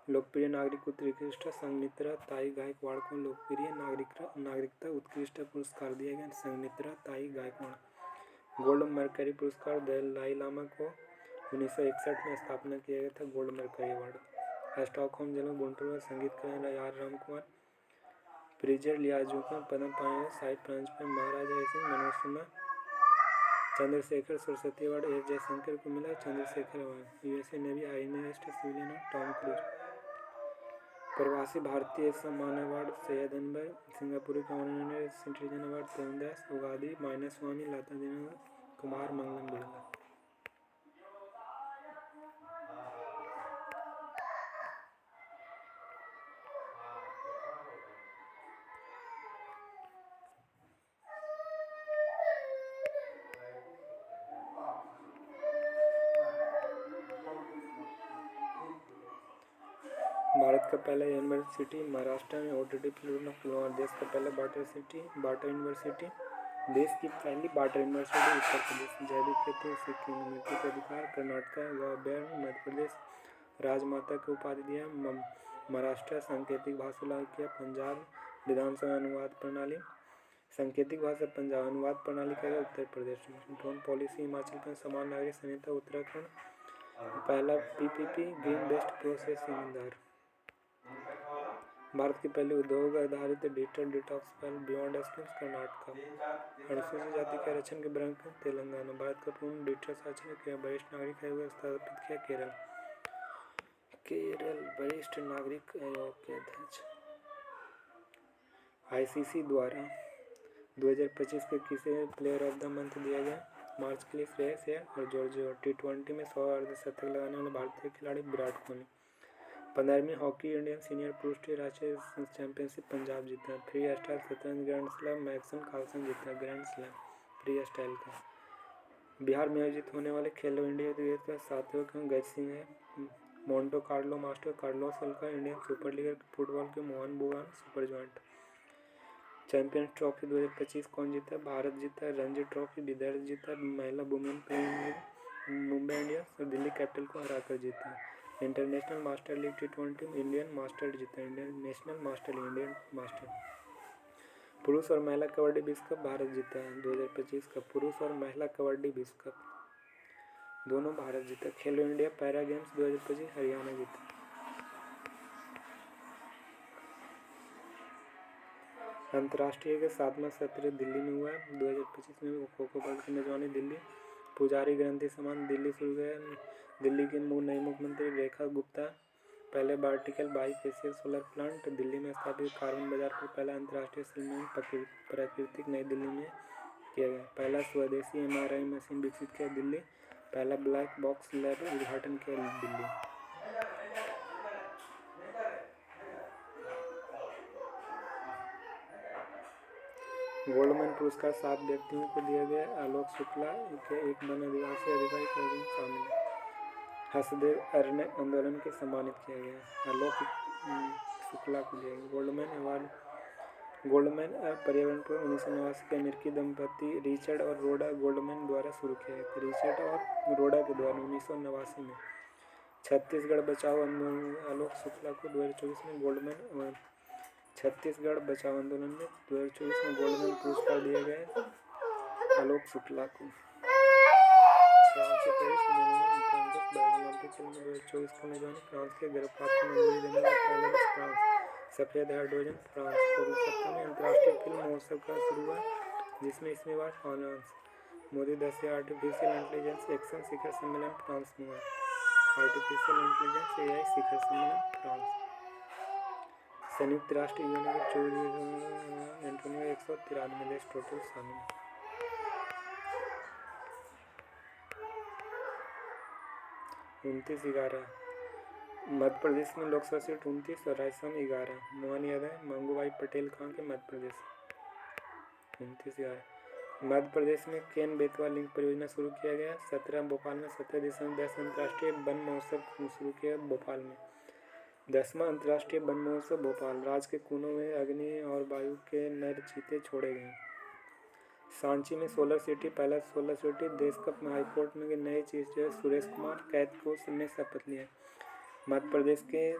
लोकप्रिय नागरिक उत्कृष्ट संघमित्रा ताई गायकवाड़ को लोकप्रिय नागरिकता उत्कृष्ट पुरस्कार दिया गया। संघमित्रा ताई गायकवाड़। गोल्ड मर्करी पुरस्कार दलाई लामा को 1961 में स्थापना किया गया था। Gold Mercury Award. स्टॉकहोम जेल में गुंटूर संगीत कलाकार आर रामकुमार। प्रिजर लियाजुका पद्म पाए साहित्य प्रांश में महाराजा सिंह मनोज सिन्हा। चंद्रशेखर सरस्वती अवार्ड एस जयशंकर को मिला। Chandrashekhar award. USA navy highest civilian Tom Cruise. प्रवासी भारतीय सम्मान अवार्ड सैयद अनवर। सिंगापुर का ऑनरेरी सिटीजन अवार्ड प्रेमदास उगादी माइनस्वामी लता दीना कुमार मंगलम बिरला। भारत का पहला यूनिवर्सिटी महाराष्ट्र में OTT पुलवामा। देश का पहला बाटा यूनिवर्सिटी। देश की पहली बाटा यूनिवर्सिटी उत्तर प्रदेश। जैविक खेती सिक्किम। मिट्टी का अधिकार कर्नाटक व अभ्यारण्य मध्य प्रदेश। राजमाता की उपाधि दिया महाराष्ट्र। सांकेतिक भाषा लागू किया पंजाब। विधानसभा अनुवाद प्रणाली। सांकेतिक भाषा पंजाब। अनुवाद प्रणाली का उत्तर प्रदेश। Drone policy Himachal Pradesh. समान नागरिक संहिता उत्तराखंड। पहला PPP ग्रीन बेस्ड प्रोसेसिंग इंधन। भारत की पहली उद्योग आधारित डिजिटल डिटॉक्स पहल बियॉन्ड स्किल्स कर्नाटक। अनुसूचित जाति के आरक्षण के ब्रांड तेलंगाना। भारत का पूर्ण डिजिटल साक्षर किया वरिष्ठ नागरिक आयोग स्थापित किया केरल। वरिष्ठ नागरिक आयोग के अध्यक्ष। ICC द्वारा 2025 के किसे प्लेयर ऑफ द मंथ दिया गया? मार्च के लिए श्रेयस अय्यर और जॉर्जियो। T20 में 100 अर्धशतक लगाने वाले भारतीय खिलाड़ी विराट कोहली। 15वीं हॉकी इंडियन सीनियर पुरुष टी राष्ट्रीय चैंपियनशिप पंजाब जीता। फ्री स्टाइल शतरंज ग्रैंड स्लैम मैक्सन कार्लसन जीता ग्रैंड स्लैम फ्री स्टाइल का। बिहार में आयोजित होने वाले खेलो इंडिया का 7वां गज सिंह है। Monte Carlo master Carlos Alcaraz Indian super league football के Mohun Bagan super giant. Champions trophy 2025 कौन जीता? भारत जीता। रणजी ट्रॉफी विदर्भ जीता। महिला वुमेन प्रीमियर मुंबई इंडियंस और दिल्ली कैपिटल को हराकर जीता। International master league T20 Indian master जीता। International master league Indian master. पुरुष और महिला कबड्डी विश्व कप भारत जीता है 2025 का। पुरुष और महिला कबड्डी विश्व कप दोनों भारत जीता। खेलो इंडिया पैरा गेम्स 2025 हरियाणा जीता। अंतर्राष्ट्रीय का 7वां सत्र दिल्ली में हुआ है 2025 में। खो खो वर्ल्ड की मेजबानी दिल्ली। पुजारी ग्रंथि समान दिल्ली शुरू गए। दिल्ली की नई मुख्यमंत्री रेखा गुप्ता। पहले vertical bifacial solar plant Delhi में स्थापित। कार्बन बाजार पर पहला अंतर्राष्ट्रीय सम्मेलन प्राकृतिक नई दिल्ली में किया गया। पहला स्वदेशी MRI मशीन विकसित किया दिल्ली। पहला ब्लैक बॉक्स लैब उद्घाटन किया दिल्ली। गोल्डमैन पुरस्कार 7 व्यक्तियों को दिया गया। आलोक शुक्ला के एक वन आदिवासी अधिकारी का शामिल। हसदेव अरण्य आंदोलन के सम्मानित किया गया। आलोक शुक्ला को दिया गया गोल्डमैन अवार्ड। गोल्डमैन पर्यावरण पर 1989 के अमेरिकी दंपति रिचर्ड और रोडा गोल्डमैन द्वारा शुरू किया गया। रिचर्ड और रोडा के द्वारा 1989 में छत्तीसगढ़ बचाओ आंदोलन। आलोक शुक्ला को 2024 में गोल्डमैन छत्तीसगढ़ बचाओ आंदोलन में 2024 में गोल्डमैन पुरस्कार दिया गया आलोक शुक्ला को। 2024 का मेजबानी फ्रांस के गर्भपात को मंजूरी देने वाला पहला देश फ्रांस। सफेद हाइड्रोजन फ्रांस। कोलकाता में अंतर्राष्ट्रीय फिल्म महोत्सव का शुरू हुआ जिसमें इसमें बार France. Modi 10 artificial intelligence action शिखर सम्मेलन फ्रांस में हुआ। आर्टिफिशियल इंटेलिजेंस AI शिखर सम्मेलन फ्रांस। संयुक्त राष्ट्र यूएन के 193 देश टोटल शामिल। उनतीस 11 मध्य प्रदेश में लोकसभा सीट 29 और राज्यसभा में 11। मोहन यादव मंगूभाई पटेल कहाँ के? मध्य प्रदेश। 29 11 मध्य प्रदेश में केन बेतवा लिंक परियोजना शुरू किया गया। 17 भोपाल में 17 दिसंबर 10 अंतर्राष्ट्रीय वन महोत्सव शुरू किया भोपाल में। 10वां अंतर्राष्ट्रीय वन महोत्सव भोपाल। राज्य के कोनों में अग्नि और वायु के नर चीते छोड़े गए। सांची में सोलर सिटी पहला सोलर सिटी देश कप में हाईकोर्ट में नए चीफ जस्टिस सुरेश कुमार कैत को ने शपथ लिया। मध्य प्रदेश के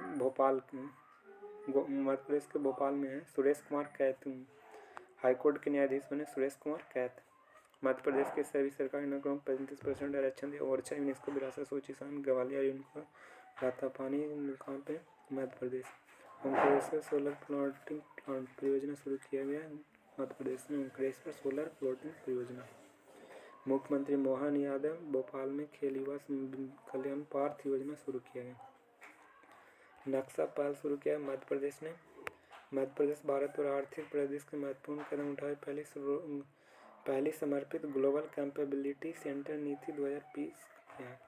भोपाल में है सुरेश कुमार कैत। हाईकोर्ट के न्यायाधीश बने सुरेश कुमार कैत। मध्य प्रदेश के सभी सरकारी नौकरियों में 35% आरक्षण दिया। ओरछा यूनेस्को विरासत सूची शामिल। ग्वालियर यूनेस्को रातापानी कहाँ पे? Madhya Pradesh. Omkareshwar solar floating plant परियोजना शुरू किया गया मध्य प्रदेश में। ओंकारेश्वर सोलर फ्लोटिंग परियोजना। मुख्यमंत्री मोहन यादव भोपाल में खेल युवा कल्याण पार्थ योजना शुरू किया गया। नक्शा पहल शुरू किया मध्य प्रदेश ने। मध्य प्रदेश भारत और आर्थिक परिदृश्य के महत्वपूर्ण कदम उठाए। पहली समर्पित ग्लोबल कैपेबिलिटी सेंटर नीति 2020 है।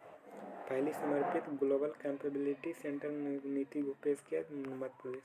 पहली समर्पित ग्लोबल कैपेबिलिटी सेंटर नीति को पेश किया Madhya Pradesh.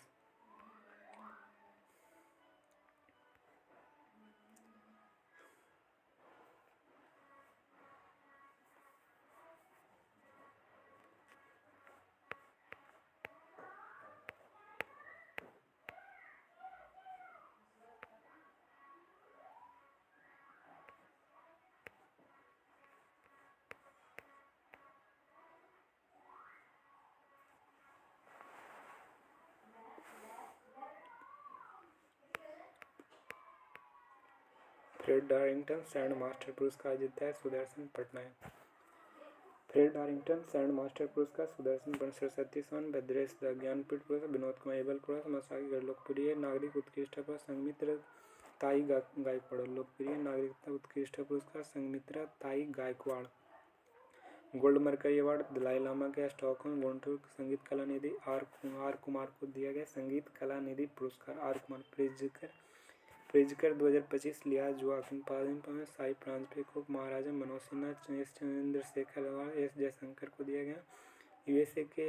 Fred Darrington sand master पुरस्कार जीता है Sudarshan Patnaik. Fred Darrington sand master पुरस्कार सुदर्शन सरस्वती सन भद्रेश ज्ञानपीठ पुरस्कार विनोद कुमार एबल पुरस्कार मसागी लोकप्रिय नागरिक उत्कृष्टता पर संघमित्रा ताई गायकवाड़। लोकप्रिय नागरिकता उत्कृष्टता पुरस्कार Sanghamitra Tai Gaikwad. Gold Mercury Award Dalai Lama के स्टॉकहोम गोंटू संगीत कला निधि आर कुमार को दिया गया संगीत कला निधि पुरस्कार। आर कुमार। प्रिजकर 2025 लिया जोआकिन पादम साई प्रांजपे को महाराजा Manoj Sinha S Chandrashekhar award S Jaishankar को दिया गया। USA के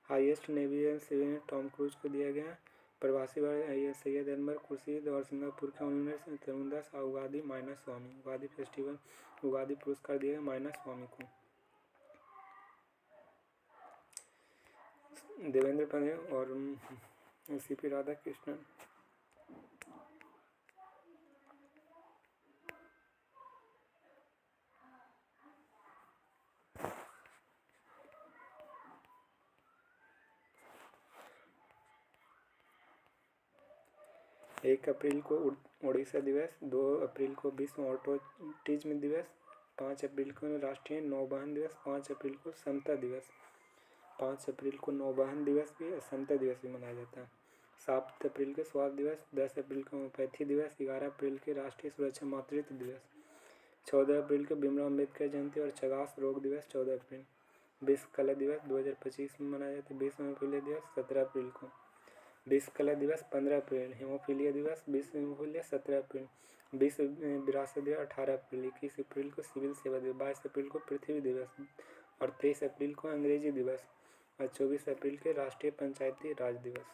हाईएस्ट नेवियन सिविलियन टॉम क्रूज को दिया गया। प्रवासी भारतीय सैयद अनवर खुर्शीद और सिंगापुर के ऑनर तरुणदास उगादी माइना स्वामी। उगादी फेस्टिवल उगादी पुरस्कार दिया गया माइना स्वामी को। देवेंद्र फडणवीस और CP राधाकृष्णन 1 अप्रैल को ओडिशा दिवस, 2 अप्रैल को विश्व ऑटिज्म दिवस, 5 अप्रैल को राष्ट्रीय नौवहन दिवस, 5 अप्रैल को समता दिवस। 5 अप्रैल को नौवहन दिवस भी और समता दिवस भी मनाया जाता है। 7 अप्रैल को स्वास्थ्य दिवस, 10 अप्रैल को होम्योपैथी दिवस, 11 अप्रैल के राष्ट्रीय सुरक्षा मातृत्व दिवस, 14 अप्रैल को भीमराव अम्बेडकर जयंती और चगास रोग दिवस 14 अप्रैल। विश्व कला दिवस 2025 में मनाया जाता है। विश्व हेमोफीलिया दिवस 17 अप्रैल को। विश्व कला दिवस 15 अप्रैल। हेमोफीलिया दिवस, विश्व हेमोफीलिया 17 अप्रैल। विश्व विरासत दिवस 18 अप्रैल। 21 अप्रैल को सिविल सेवा दिवस, 22 अप्रैल को पृथ्वी दिवस और 23 अप्रैल को अंग्रेजी दिवस और 24 अप्रैल के राष्ट्रीय पंचायती राज दिवस।